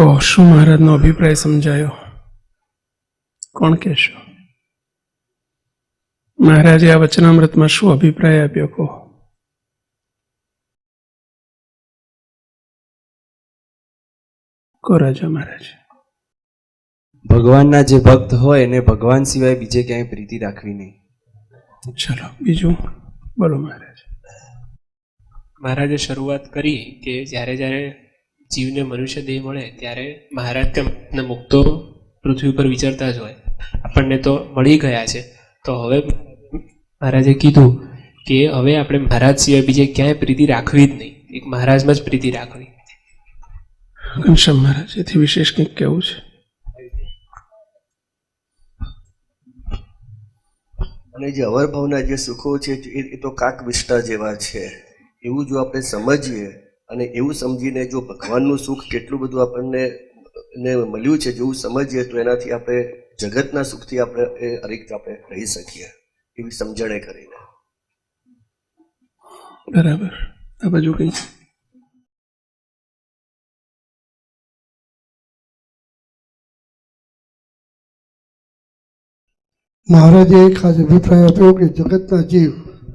કહો, શું મહારાજનો અભિપ્રાય સમજાયો? કોણ કહેશો? મહારાજે આ વચનામૃતમાં શું અભિપ્રાય આપ્યો? કહો. કહો રાજા મહારાજ. ભગવાનના જે ભક્ત હોય એને ભગવાન સિવાય બીજે ક્યાંય પ્રીતિ રાખવી નહીં. ચલો બીજું બોલો મહારાજ. મહારાજે શરૂઆત કરી કે જ્યારે જ્યારે જીવને મનુષ્ય દેહ મળે ત્યારે મહારાજ તેમને મુક્તો પૃથ્વી પર વિચરતા જ હોય. આપણને તો મળી ગયા છે, તો હવે મહારાજે કીધું કે હવે આપણે મહારાજ સિવાય બીજે ક્યાંય પ્રીતિ રાખવી જ નહીં, એક મહારાજમાં જ પ્રીતિ રાખવી. ઘનશ્યામ મહારાજ એથી વિશેષ કંઈક કહેવું છે? અને જે અવરભાવના જે સુખો છે એ તો કાક વિષ્ટા જેવા છે, એવું જો આપણે સમજીએ અને એવું સમજીને જો ભગવાનનું સુખ કેટલું બધું આપણને મળ્યું છે જેવું સમજીએ તો એનાથી આપણે જગતના સુખથી આપણે એ અરિક્ત આપણે રહી શકીએ, એવી સમજણે કરીને. બરાબર. આ બાજુ કંઈ મહારાજે ખાસ અભિપ્રાય આપ્યો કે જગતના જીવ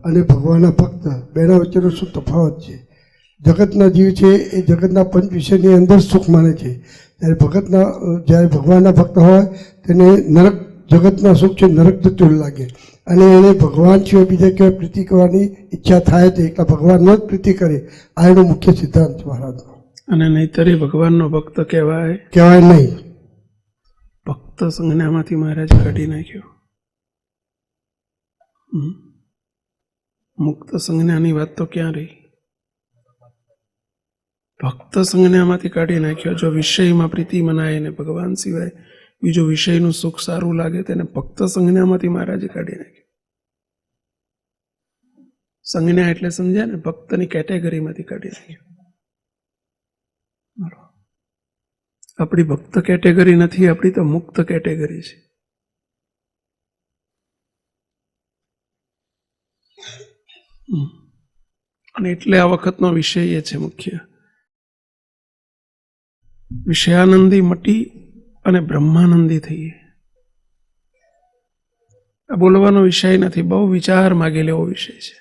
અને ભગવાનના ભક્ત બેના વચ્ચેનો શું તફાવત છે. જગતના જીવ છે એ જગતના પંચ વિષયની અંદર સુખ માને છે, જ્યારે ભગવાનના ભક્ત હોય તેને નરક, જગતના સુખ છે નરક તત્વ લાગે અને એને ભગવાન સિવાય બીજા કેવાય પ્રીતિ કરવાની ઈચ્છા થાય તો એકલા ભગવાનનો જ પ્રીતિ કરે. આ એનો મુખ્ય સિદ્ધાંત મહારાજનો. અને નહીતર ભગવાનનો ભક્ત કહેવાય નહીં. ભક્ત સંઘને આમાંથી મહારાજ કાઢી નાખ્યો. મુક્ત સંઘને આની વાત તો ક્યાં રહી? ભક્ત સંઘને આમાંથી કાઢી નાખ્યો. જો વિષયમાં પ્રીતિ મનાય ને ભગવાન સિવાય બીજું વિષયનું સુખ સારું લાગે તેને ભક્ત સંજ્ઞા આમાંથી મહારાજે કાઢી નાખ્યું. સંજ્ઞા એટલે સમજ્યા ને, ભક્તની કેટેગરીમાંથી કાઢી નાખ્યું. આપણી ભક્ત કેટેગરી નથી, આપણી તો મુક્ત કેટેગરી છે. અને એટલે આ વખતનો વિષય એ છે મુખ્ય, વિષયાનંદી મટી અને બ્રહ્માનંદી થઈએ. આ બોલવાનો વિષય નથી, બહુ વિચાર માગે લેવો વિષય છે.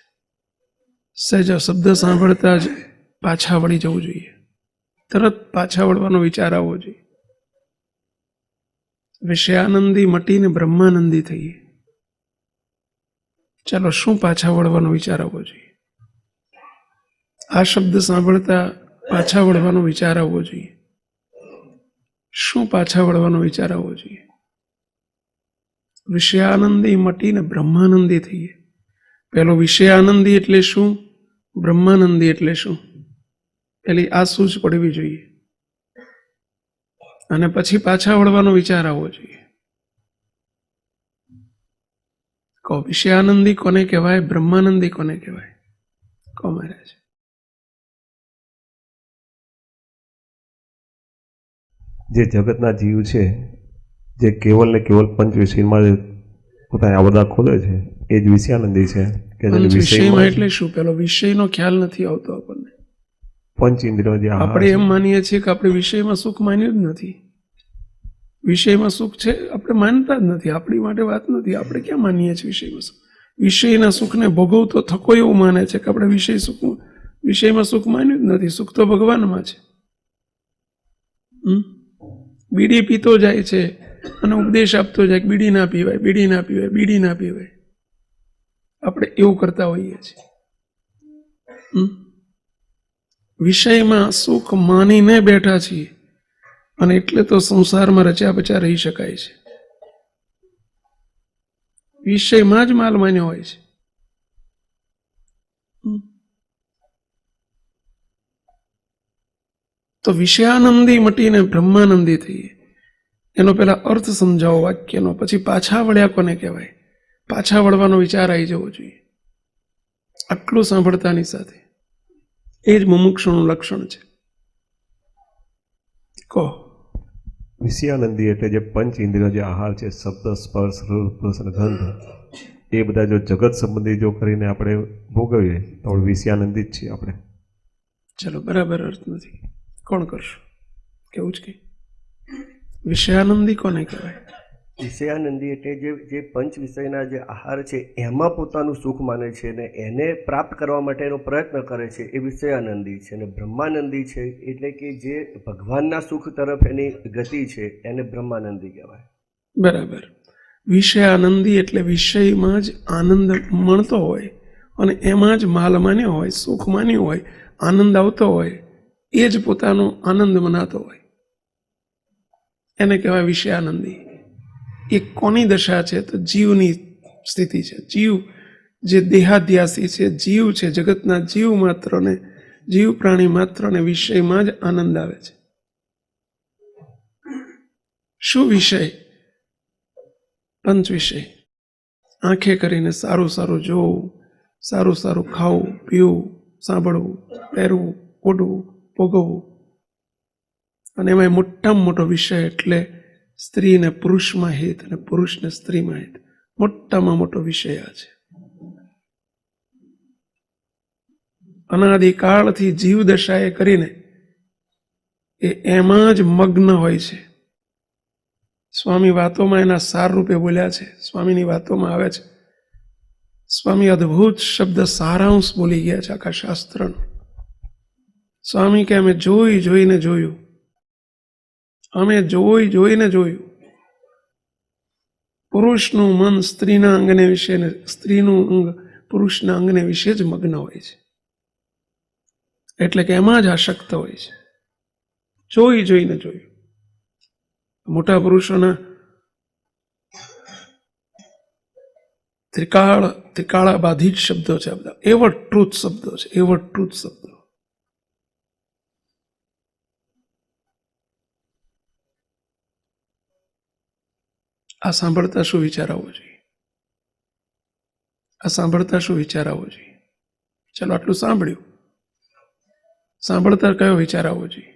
સહેજ શબ્દ સાંભળતા જ પાછા વળી જવું જોઈએ, તરત પાછા વળવાનો વિચાર આવવો જોઈએ. વિષયાનંદી મટીને બ્રહ્માનંદી થઈએ. ચાલો, શું પાછા વળવાનો વિચાર આવવો જોઈએ? આ શબ્દ સાંભળતા પાછા વળવાનો વિચાર આવવો જોઈએ. શું પાછા વળવાનો વિચાર આવવો જોઈએ? વિષયાનંદી મટીને બ્રહ્માનંદી થઈએ. પેલો વિષયાનંદી એટલે શું, બ્રહ્માનંદી એટલે શું, પેલી આ સૂઝ પડવી જોઈએ. અને પછી પાછા વળવાનો વિચાર આવવો જોઈએ. કહો, વિષયાનંદી કોને કહેવાય, બ્રહ્માનંદી કોને કહેવાય? કહો મહારાજ. જે જગતના જીવ છે, જે કેવલ ને કેવલ પંચ વિષયમાં પોતાની આવરદા ખોલે છે, એ જ વિષયાનંદી છે. કે વિષયમાં એટલે શું? પેલો વિષયનો ખ્યાલ નથી આવતો આપણને. પંચ ઇન્દ્રિયો જે આપણે એમ માનીએ છીએ કે આપણે વિષયમાં સુખ માન્યું જ નથી. વિષયમાં સુખ છે આપણે માનતા જ નથી, આપણી માટે વાત નથી. આપણે ક્યાં માનીએ છીએ વિષયમાં સુખ? વિષયના સુખને ભોગવતો થકો એવું માને છે કે આપણે વિષયમાં સુખ માન્યું જ નથી. સુખ તો ભગવાનમાં છે. બીડી પીતો જાય છે અને ઉપદેશ આપતો જાય કે બીડી ના પીવાય, બીડી ના પીવાય, બીડી ના પીવાય. આપણે એવું કરતા હોઈએ છીએ. વિષયમાં સુખ માનીને બેઠા છીએ અને એટલે તો સંસારમાં રચ્યા બચ્યા રહી શકાય છે. વિષયમાં જ માલ માન્યો હોય છે. તો વિષયાનંદી મટીને બ્રહ્માનંદી થઈએ, એનો પેલા અર્થ સમજાવો વાક્યનો, પછી પાછા વળ્યા કોને કહેવાય? પાછા વળવાનો વિચાર આવી જવો જોઈએ. આટલું સાંભળતાની સાથે એ જ મુમુક્ષુનું લક્ષણ છે. કહો. વિષયાનંદી એટલે જે પંચ ઇન્દ્રિયો જે આહાર છે, શબ્દ, સ્પર્શ, રૂપ, રસ અને ગંધ, એ બધા જો જગત સંબંધી જો કરીને આપણે ભોગવીએ તો વિષયાનંદી જ છીએ આપણે. ચલો, બરાબર અર્થ નથી. કોણ કરશું? કેવું જ કંઈ વિષયાનંદી કોને કહેવાય? વિષયાનંદી એટલે જે પંચ વિષયના જે આહાર છે એમાં પોતાનું સુખ માને છે ને એને પ્રાપ્ત કરવા માટેનો પ્રયત્ન કરે છે એ વિષયાનંદી છે. અને બ્રહ્માનંદી છે એટલે કે જે ભગવાનના સુખ તરફ એની ગતિ છે એને બ્રહ્માનંદી કહેવાય. બરાબર. વિષયાનંદી એટલે વિષયમાં જ આનંદ મળતો હોય અને એમાં જ માલ માન્યો હોય, સુખ માન્યું હોય, આનંદ આવતો હોય, એ જ પોતાનો આનંદ મનાતો હોય, એને કહેવાય વિષયાનંદી. એ કોની દશા છે? તો જીવની સ્થિતિ છે. જીવ જે દેહાધ્યાસી છે, જીવ છે, જગતના જીવ માત્રને, જીવ પ્રાણી માત્રને વિષયમાં જ આનંદ આવે છે. શું વિષય? પંચ વિષય. આંખે કરીને સારું સારું જોવું, સારું સારું ખાવું, પીવું, સાંભળવું, પહેરવું, ઓઢવું, ભોગવવું. અને એમાં મોટામાં મોટો વિષય એટલે સ્ત્રીને પુરુષમાં હિત અને પુરુષને સ્ત્રીમાં હિત. મોટામાં મોટો વિષય આ છે. અનાદિકાળથી જીવ દશાએ કરીને એ એમાં જ મગ્ન હોય છે. સ્વામી વાતોમાં એના સાર રૂપે બોલ્યા છે. સ્વામીની વાતોમાં આવે છે. સ્વામી અદ્ભુત શબ્દ સારાંશ બોલી ગયા છે આખા શાસ્ત્રનો. સ્વામી કે અમે જોઈ જોઈને જોયું, અમે જોઈ જોઈને જોયું. પુરુષનું મન સ્ત્રીના અંગને વિશે ને સ્ત્રીનું અંગ પુરુષના અંગને વિશે જ મગ્ન હોય છે. એટલે કે એમાં જ આસક્ત હોય છે. જોઈ જોઈને જોયું. મોટા પુરુષોના ત્રિકાળા બાધિત શબ્દો છે આ બધા. એવર ટ્રુથ શબ્દો છે, એવર ટ્રુથ શબ્દો. આ સાંભળતા શું વિચાર આવવો જોઈએ? આ સાંભળતા શું વિચાર આવવો જોઈએ? ચલો આટલું સાંભળ્યું. સાંભળતા કયો વિચાર આવવો જોઈએ?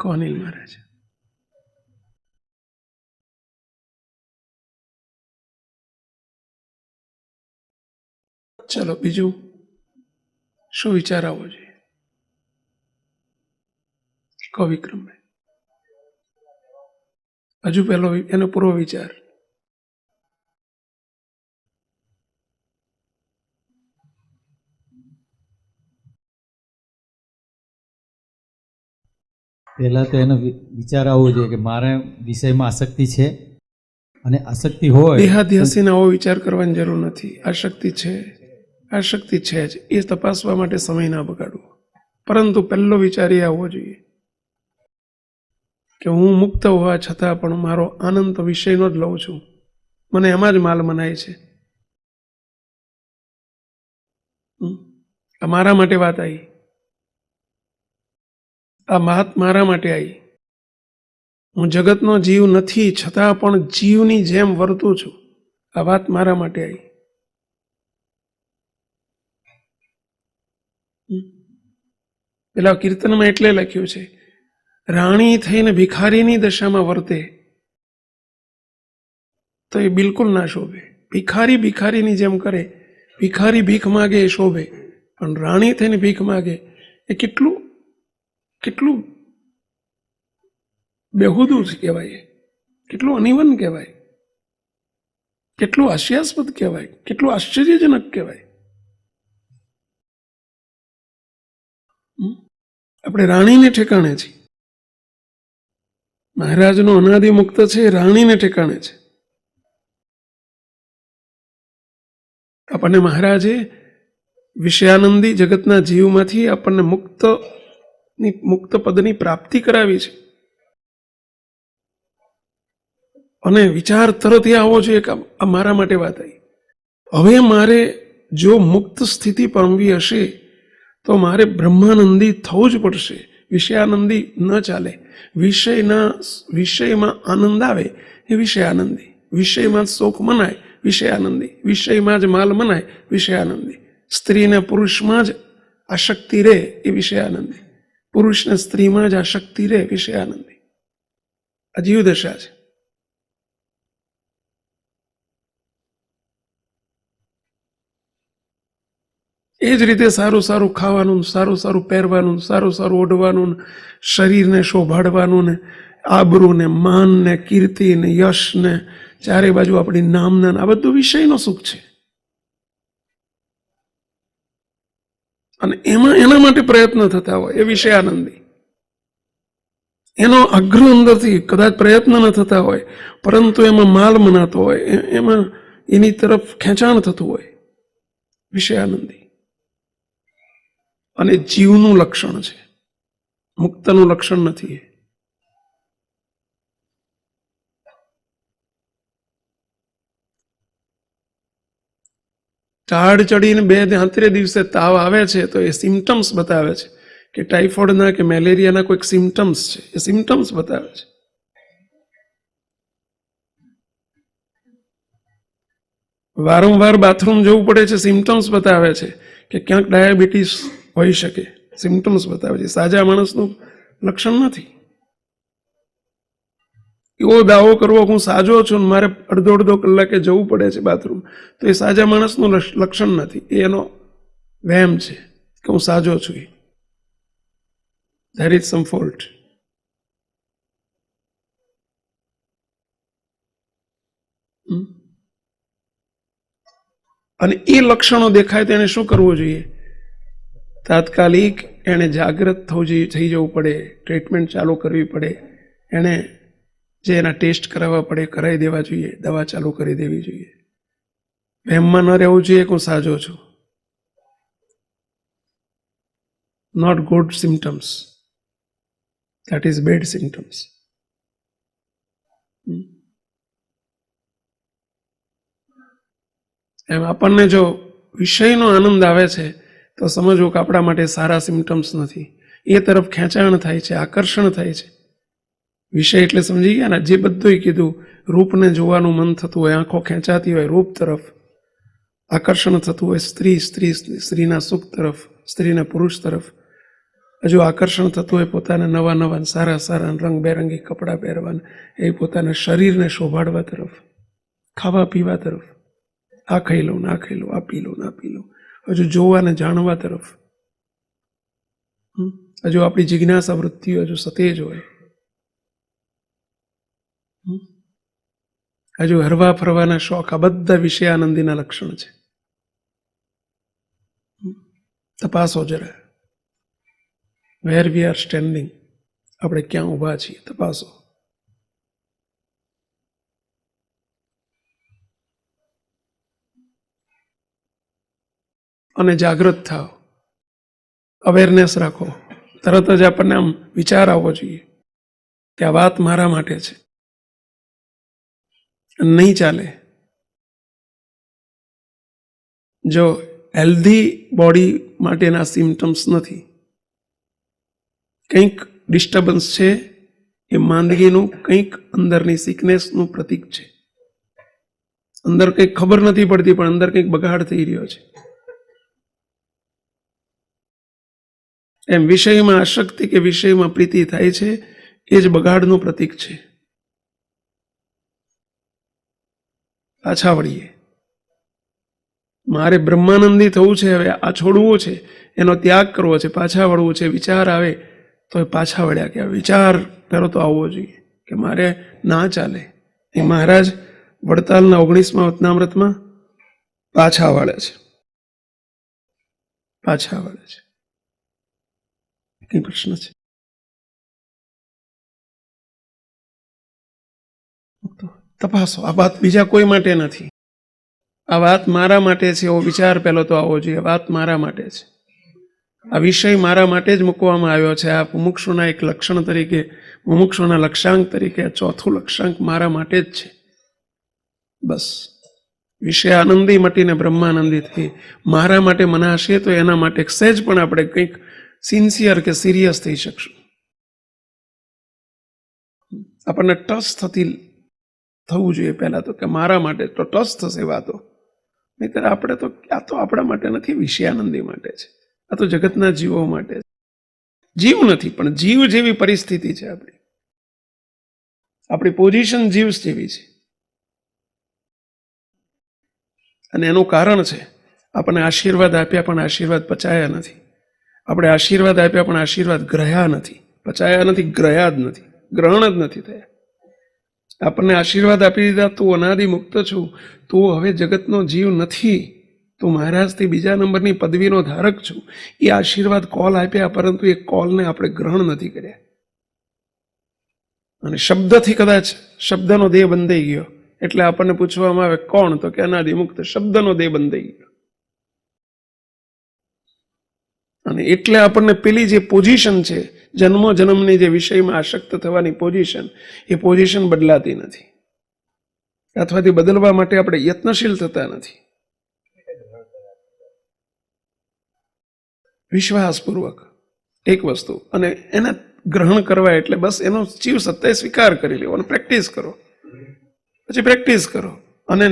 કોનિલ મહારાજ. ચલો બીજું શું વિચાર આવવો જોઈએ? કહો વિક્રમભાઈ. હજુ પહેલો એનો પૂર્વ વિચાર. પહેલાં તો એનો વિચાર આવવો જોઈએ કે મારે વિષયમાં આસક્તિ છે, અને આસક્તિ હોય દેહાધ્યાસીને આવો વિચાર કરવાની જરૂર નથી. આસક્તિ છે, આસક્તિ છે જ, એ તપાસવા માટે સમય ના બગાડવો. પરંતુ પહેલો વિચાર એ આવવો જોઈએ કે હું મુક્ત હોવા છતાં પણ મારો આનંદ તો વિષયનો જ લઉં છું. મને એમાં જ માલ મનાય છે. આ મારા માટે વાત આવી, આ વાત મારા માટે આવી. હું જગતનો જીવ નથી છતાં પણ જીવની જેમ વર્તું છું. આ વાત મારા માટે આવી. પેલા કીર્તનમાં એટલે લખ્યું છે, રાણી થઈને ભિખારીની દશામાં વર્તે તો એ બિલકુલ ના શોભે. ભિખારી ભિખારીની જેમ કરે, ભિખારી ભીખ માગે એ શોભે, પણ રાણી થઈને ભીખ માગે એ કેટલું કેટલું બેહુદું કહેવાય, કેટલું અનિવન કહેવાય, કેટલું હાસ્યાસ્પદ કહેવાય, કેટલું આશ્ચર્યજનક કહેવાય. આપણે રાણીને ઠેકાણે છીએ. મહારાજનો અનાદિ મુક્ત છે, રાણીને ઠેકાણે છે. આપણને મહારાજે વિષયાનંદી જગતના જીવમાંથી આપણને મુક્ત પદની પ્રાપ્તિ કરાવી છે. અને વિચાર તરત એ આવવો જોઈએ કે આ મારા માટે વાત આવી. હવે મારે જો મુક્ત સ્થિતિ પામવી હશે તો મારે બ્રહ્માનંદી થવું જ પડશે. વિષયાનંદી ન ચાલે. વિષયમાં આનંદ આવે એ વિષયાનંદી, વિષયમાં શોક મનાય વિષયાનંદી, વિષયમાં જ માલ મનાય વિષયાનંદી, સ્ત્રીને પુરુષમાં જ આસક્તિ રહે એ વિષયાનંદી, પુરુષને સ્ત્રીમાં જ આસક્તિ રહે વિષયાનંદી. આ જીવદશા છે. એ જ રીતે સારું સારું ખાવાનું, સારું સારું પહેરવાનું, સારું સારું ઓઢવાનું, શરીરને શોભાડવાનું ને આબરૂ ને માન ને કીર્તિ ને યશ ને ચારે બાજુ આપણી નામના, આ બધું વિષયનો સુખ છે. અને એમાં એના માટે પ્રયત્ન થતા હોય એ વિષયાનંદી. એનો આગ્રહ અંદરથી કદાચ પ્રયત્ન ન થતા હોય, પરંતુ એમાં માલ મનાતો હોય, એમાં એની તરફ ખેંચાણ થતું હોય, વિષયાનંદી. અને જીવનું લક્ષણ છે, મુક્તનું લક્ષણ નથી. ટાઢ ચડીને 2-3 દિવસે તાવ આવે છે તો એ સિમ્ટમ્સ બતાવે છે કે ટાઇફોઇડના કે મેલેરિયાના કોઈક સિમ્ટમ્સ છે, એ સિમ્ટમ્સ બતાવે છે. વારંવાર બાથરૂમ જવું પડે છે, સિમ્ટમ્સ બતાવે છે કે ક્યાંક ડાયાબિટીસ હોઈ શકે, સિમ્ટમ્સ બતાવે છે. સાજા માણસનું લક્ષણ નથી. એવો દાવો કરવો હું સાજો છું ને મારે અડધો કલાકે જવું પડે છે બાથરૂમ, તો એ સાજા માણસનું લક્ષણ નથી. એ એનો વહેમ છે કે હું સાજો છું. There is sum fault. અને એ લક્ષણો દેખાય તો એને શું કરવું જોઈએ? તાત્કાલિક એને જાગૃત થઈ જવું પડે, ટ્રીટમેન્ટ ચાલુ કરવી પડે, એને જે એના ટેસ્ટ કરાવવા પડે કરાવી દેવા જોઈએ, દવા ચાલુ કરી દેવી જોઈએ. વહેમમાં ન રહેવું જોઈએ કે હું સાજો છું. Not good symptoms, that is bad symptoms. એમ આપણને જો વિષયનો આનંદ આવે છે તો સમજવું કે આપણા માટે સારા સિમ્ટમ્સ નથી. એ તરફ ખેંચાણ થાય છે, આકર્ષણ થાય છે. વિષય એટલે સમજી ગયા ને, જે બધું કીધું. રૂપને જોવાનું મન થતું હોય, આંખો ખેંચાતી હોય રૂપ તરફ, આકર્ષણ થતું હોય સ્ત્રીના સુખ તરફ, સ્ત્રીના પુરુષ તરફ. હજુ આકર્ષણ થતું હોય પોતાના નવા સારા રંગબેરંગી કપડાં પહેરવાના, એ પોતાના શરીરને શોભાડવા તરફ, ખાવા પીવા તરફ, આ ખાઈ લઉં ને આ ખાઈ લઉં, આ પી લઉં ને આ પી લઉં, હજુ જોવાને જાણવા તરફ. હજુ આપણી જિજ્ઞાસા વૃત્તિઓ હજુ સતેજ હોય, હજુ હરવા ફરવાના શોખ, આ બધા વિષયાનંદીના લક્ષણ છે. તપાસો જરા, વેર વી આર સ્ટેન્ડિંગ, આપણે ક્યાં ઊભા છીએ, તપાસો. અને જાગૃત થાઓ, અવેરનેસ રાખો. તરત જ આપણને આમ વિચાર આવવો જોઈએ કે આ વાત મારા માટે છે, નહીં ચાલે. જો હેલ્ધી બોડી માટેના સિમ્ટમ્સ નથી, કંઈક ડિસ્ટર્બન્સ છે, એ માંદગીનું કંઈક અંદરની સિકનેસનું પ્રતીક છે. અંદર કંઈક ખબર નથી પડતી પણ અંદર કંઈક બગાડ થઈ રહ્યો છે. એમ વિષયમાં આસક્તિ કે વિષયમાં પ્રીતિ થાય છે, એ જ બગાડનું પ્રતીક છે. પાછા વળીએ. મારે બ્રહ્માનંદી થવું છે, હવે આ છોડવું છે, એનો ત્યાગ કરવો છે, પાછા વળવું છે. વિચાર આવે તો એ પાછા વળ્યા કે વિચાર પેલો તો આવવો જોઈએ કે મારે ના ચાલે. એ મહારાજ વડતાલના 19મા વતનામૃતમાં પાછા વળે છે, પાછા વળે છે. કઈ પ્રશ્ન છે? તપાસો. આ વાત બીજા કોઈ માટે નથી, આ વાત મારા માટે છે. એવો વિચાર પહેલો તો આવવો જોઈએ, વાત મારા માટે છે, આ વિષય મારા માટે જ મૂકવામાં આવ્યો છે. આ મુમુક્ષુના એક લક્ષણ તરીકે, મુમુક્ષુના લક્ષ્યાંક તરીકે ચોથું લક્ષ્યાંક મારા માટે જ છે. બસ વિષય આનંદી મટીને બ્રહ્માનંદી થઈ મારા માટે મનાશે તો એના માટે સહેજ પણ આપણે કંઈક સિન્સિયર કે સિરિયસ થઈ શકશું. આપણને ટચ થવું જોઈએ પહેલા તો કે મારા માટે, તો ટચ થશે વાતો. નહીંતર આપણે તો આ તો આપણા માટે નથી, વિષયાનંદી માટે છે. આ તો જગતના જીવો માટે છે. જીવ નથી પણ જીવ જેવી પરિસ્થિતિ છે આપણી પોઝિશન જીવ જેવી છે. અને એનું કારણ છે આપણને આશીર્વાદ આપ્યા પણ આશીર્વાદ પચાયા નથી. આપણે આશીર્વાદ આપ્યા પણ આશીર્વાદ ગ્રહ્યા નથી. પચાયા નથી, ગ્રહ્યા જ નથી, ગ્રહણ જ નથી થયા. આપણને આશીર્વાદ આપી દીધા, તું અનાદિ મુક્ત છું, તું હવે જગતનો જીવ નથી, તું મહારાજથી બીજા નંબરની પદવીનો ધારક છું. એ આશીર્વાદ કોલ આપ્યા, પરંતુ એ કોલને આપણે ગ્રહણ નથી કર્યા. અને શબ્દથી કદાચ શબ્દનો દેહ બંધાઈ ગયો, એટલે આપણને પૂછવામાં આવે કોણ, તો કે અનાદિ મુક્ત. શબ્દનો દેહ બંધાઈ ગયો. અને એટલે આપણને પેલી જે પોઝિશન છે, જન્મો જન્મની જે વિષયમાં આસક્ત થવાની પોઝિશન, એ પોઝિશન બદલાતી નથી, અથવાથી બદલવા માટે આપણે યત્નશીલ થતા નથી. વિશ્વાસપૂર્વક એક વસ્તુ, અને એને ગ્રહણ કરવા એટલે બસ એનો જીવ સત્તાએ સ્વીકાર કરી લેવો અને પ્રેક્ટિસ કરો. પછી પ્રેક્ટિસ કરો અને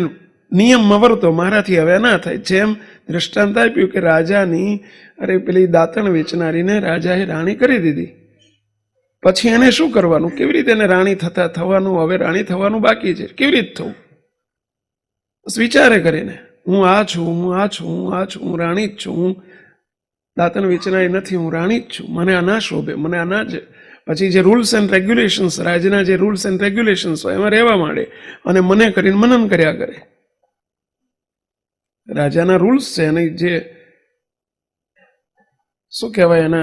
નિયમમાં વર્તો. મારાથી હવે ના થાય. જેમ દ્રષ્ટાંત આપ્યું કે રાજાની પેલી દાંતણ વેચનારીને રાજાએ રાણી કરી દીધી, પછી એને શું કરવાનું, કેવી રીતે એને રાણી થવાનું, હવે રાણી થવાનું બાકી છે, કેવી રીતે થવું? બસ વિચારે કરીને, હું આ છું, હું આ છું, હું આ છું, હું રાણી જ છું, હું દાંતણ વેચનારી નથી, હું રાણી જ છું, મને આ ના શોભે, મને આ ના જ. પછી જે રૂલ્સ એન્ડ રેગ્યુલેશન્સ, રાજના જે રૂલ્સ એન્ડ રેગ્યુલેશન્સ હોય એમાં રહેવા માંડે અને મને કરીને મનન કર્યા કરે. રાજાના રૂલ્સ છે, એની જે શું કહેવાય,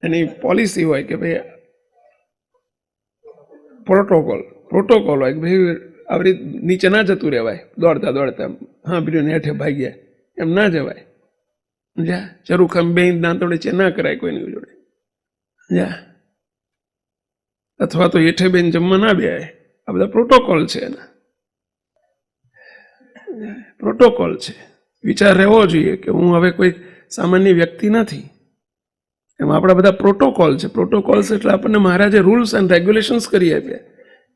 એની પોલિસી હોય કે ભાઈ પ્રોટોકોલ હોય કે ભાઈ આવી રીતે નીચે ના જતું રહેવાય, દોડતા દોડતા હા બીજું હેઠે ભાગ્યા એમ ના જવાય. જા ચરું ખંભે દાંતોડે નીચે ના કરાય કોઈની જોડે. જા અથવા તો હેઠે બેન જમવા ના બેહાય. આ બધા પ્રોટોકોલ છે, એના પ્રોટોકોલ છે. વિચાર રહેવો જોઈએ કે હું હવે કોઈ સામાન્ય વ્યક્તિ નથી. એમાં આપણા બધા પ્રોટોકોલ છે. પ્રોટોકોલ્સ એટલે આપણને મહારાજે રૂલ્સ એન્ડ રેગ્યુલેશન્સ કરી આપ્યા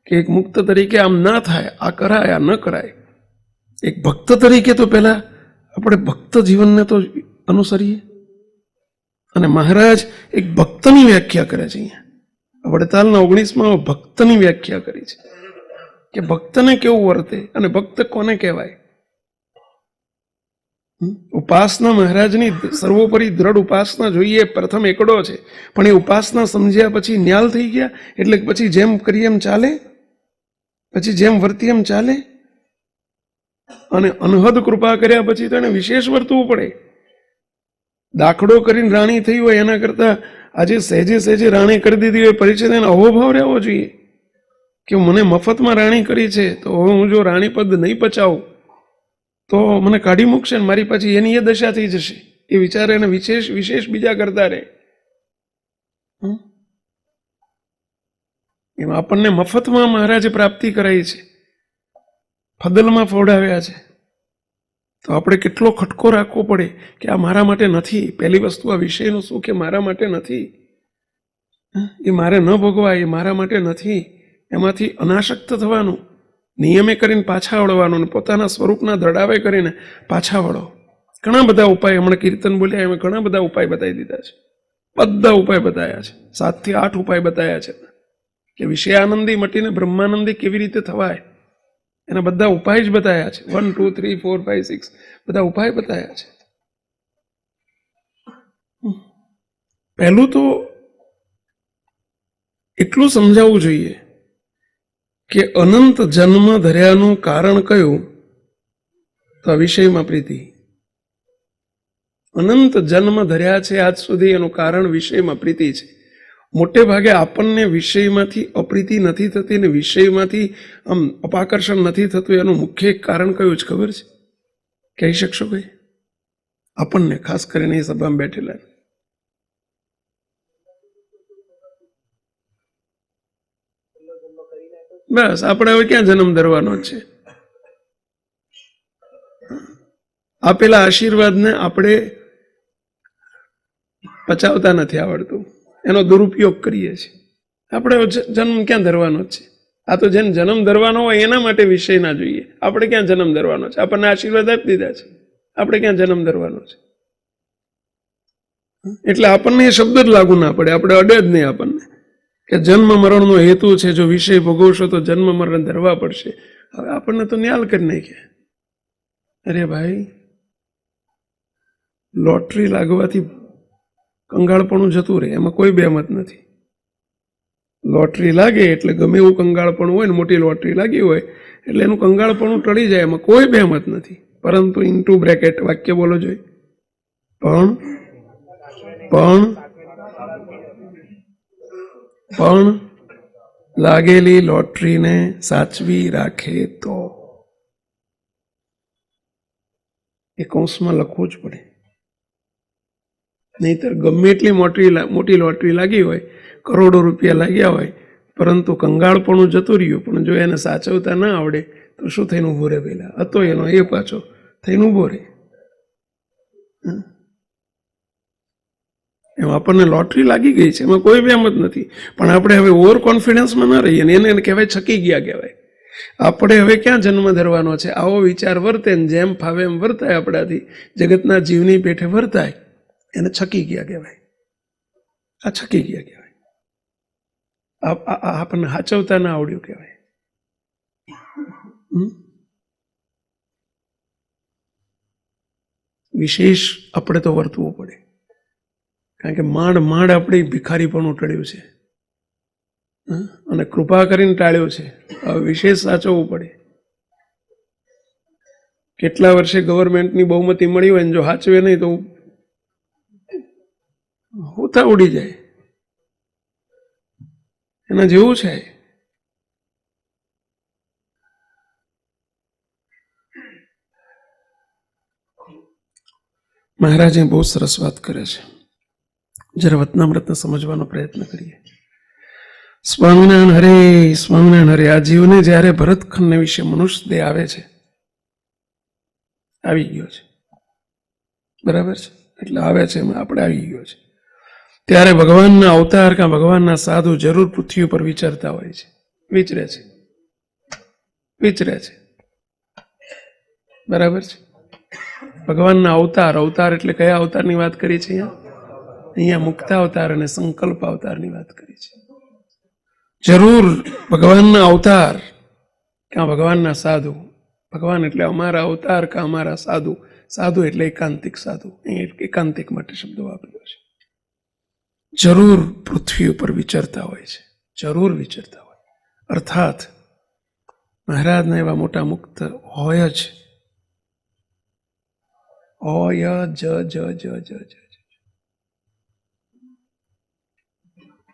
કે એક મુક્ત તરીકે આમ ના થાય, આ કરાય, આ ન કરાય. એક ભક્ત તરીકે તો પહેલા આપણે ભક્ત જીવનને તો અનુસરીએ. અને મહારાજ એક ભક્તની વ્યાખ્યા કરે છે. અહીંયા વડતાલના 19માં ભક્તની વ્યાખ્યા કરી છે કે ભક્તને કેવું વર્તે અને ભક્ત કોને કહેવાય. ઉપાસના મહારાજની સર્વોપરી દ્રઢ ઉપાસના જોઈએ, પ્રથમ એકડો છે. પણ એ ઉપાસના સમજ્યા પછી ન્યાલ થઈ ગયા, એટલે પછી જેમ કરીએ એમ ચાલે, પછી જેમ વર્તીએ એમ ચાલે. અને અનહદ કૃપા કર્યા પછી તો એને વિશેષ વર્તવું પડે. દાખલો કરીને રાણી થઈ હોય એના કરતા આજે સહેજે સહેજે રાણી કરી દીધી હોય પરિચય, એને અહોભાવ રહેવો જોઈએ કે મને મફતમાં રાણી કરી છે, તો હવે હું જો રાણી પદ નહીં પચાવું તો મને કાઢી મૂકશે ને મારી પાછી એની એ દશા થઈ જશે. એ વિચારે એને વિશેષ બીજા કરતા રહે. એમાં આપણને મફતમાં મહારાજે પ્રાપ્તિ કરાઈ છે, ફદલમાં ફોડાવ્યા છે. તો આપણે કેટલો ખટકો રાખવો પડે કે આ મારા માટે નથી. પહેલી વસ્તુ આ વિષયનું સુખ એ મારા માટે નથી, એ મારે ન ભોગવાય, એ મારા માટે નથી. એમાંથી અનાસક્ત થવાનું, નિયમે કરીને પાછા વળવાનું, પોતાના સ્વરૂપના દ્રઢાવે કરીને પાછા વળો. ઘણા બધા ઉપાય હમણાં કીર્તન બોલ્યા એમાં ઘણા બધા ઉપાય બતાવી દીધા છે. બધા ઉપાય બતાવ્યા છે. 7 થી 8 ઉપાય બતાવ્યા છે કે વિષયાનંદી મટીને બ્રહ્માનંદી કેવી રીતે થવાય. એના બધા ઉપાય જ બતાવ્યા છે. 1 2 3 4 5 6 બધા ઉપાય બતાવ્યા છે. પહેલું તો એટલું સમજાવવું જોઈએ કે અનંત જન્મ ધર્યાનું કારણ કયું, તો આ વિષયમાં પ્રીતિ. અનંત જન્મ ધર્યા છે આજ સુધી, એનું કારણ વિષયમાં પ્રીતિ છે. મોટે ભાગે આપણને વિષયમાંથી અપ્રીતિ નથી થતી ને વિષયમાંથી આમ અપાકર્ષણ નથી થતું, એનું મુખ્ય એક કારણ કયું છે ખબર છે? કહી શકશો ભાઈ? આપણને ખાસ કરીને એ સભામાં બેઠેલા બસ આપણે હવે ક્યાં જન્મ ધરવાનો જ છે? આપેલા આશીર્વાદને આપણે પચાવતા નથી આવડતું, એનો દુરુપયોગ કરીએ છીએ. આપણે જન્મ ક્યાં ધરવાનો જ છે? આ તો જેને જન્મ ધરવાનો હોય એના માટે વિષય ના જોઈએ. આપણે ક્યાં જન્મ ધરવાનો છે? આપણને આશીર્વાદ આપી દીધા છે, આપણે ક્યાં જન્મ ધરવાનો છે? એટલે આપણને એ શબ્દ જ લાગુ ના પડે, આપણે અડે જ નહીં આપણને કે જન્મ મરણનો હેતુ છે, જો વિષય ભોગવશો તો જન્મ મરણ ધરવા પડશે. હવે આપણને તો ન્યાલ કરી નાખ્યા. અરે ભાઈ, લોટરી લાગવાથી કંગાળપણું જતું રહે, એમાં કોઈ બેમત નથી. લોટરી લાગે એટલે ગમે એવું કંગાળપણું હોય ને, મોટી લોટરી લાગી હોય એટલે એનું કંગાળપણું ટળી જાય, એમાં કોઈ બેમત નથી. પરંતુ ઇન્ટુ બ્રેકેટ વાક્ય બોલો જોઈએ, પણ લાગેલી લોટરીને સાચવી રાખે તો, એ કૌંસમાં લખવું જ પડે. નહીતર ગમે એટલી મોટી લોટરી લાગી હોય, કરોડો રૂપિયા લાગ્યા હોય, પરંતુ કંગાળપણું જતું રહ્યું, પણ જો એને સાચવતા ના આવડે તો શું થઈને ઊભો રહે? પેલા હતો એનો એ પાછો થઈને ઊભો રહે. એમ આપણને લોટરી લાગી ગઈ છે, એમાં કોઈ બેમત નથી, પણ આપણે હવે ઓવર કોન્ફિડન્સમાં ના રહીએ ને એને કહેવાય છકી ગયા કહેવાય. આપણે હવે ક્યાં જન્મ ધરવાનો છે? આવો વિચાર વર્તે ને જેમ ફાવે એમ વર્તાય, આપણાથી જગતના જીવની પેઠે વર્તાય, એને છકી ગયા કહેવાય. આ છકી ગયા કહેવાય. આપણને હાચવતા ના આવડ્યું કહેવાય. વિશેષ આપણે તો વર્તવું પડે, કારણ કે માંડ આપણે ભિખારીપણું ટળ્યું છે અને કૃપા કરીને ટાળ્યું છે. હવે વિશેષ સાચવવું પડે. કેટલા વર્ષે ગવર્મેન્ટની બહુમતી મળી હોય ને જો સાચવે નહીં તો હોતા ઉડી જાય. એના જેવું છે. મહારાજે બહુ સરસ વાત કરે છે. જરા વતનામૃતને સમજવાનો પ્રયત્ન કરીએ. સ્વામિનારાયણ હરે, સ્વામિનારાયણ હરે. આ જીવને જ્યારે ભરતખંડને વિશે મનુષ્ય દેહ આવે છે, આવી ગયો છે, બરાબર છે, એટલે આવે છે એમાં આપણે આવી ગયો છે, ત્યારે ભગવાનના અવતાર કાં ભગવાનના સાધુ જરૂર પૃથ્વી ઉપર વિચરતા હોય છે, વિચરે છે, બરાબર છે. ભગવાનના અવતાર એટલે કયા અવતારની વાત કરી છે? અહીંયા મુક્ત અવતાર અને સંકલ્પ અવતારની વાત કરી છે. જરૂર ભગવાનના અવતાર કાં ભગવાનના સાધુ, ભગવાન એટલે અમારા અવતાર કાં અમારા સાધુ, સાધુ એટલે એકાંતિક સાધુ, એકાંતિક માટે શબ્દો વાપર્યો છે. જરૂર પૃથ્વી ઉપર વિચરતા હોય છે, જરૂર વિચરતા હોય. અર્થાત મહારાજના એવા મોટા મુક્ત હોય જ,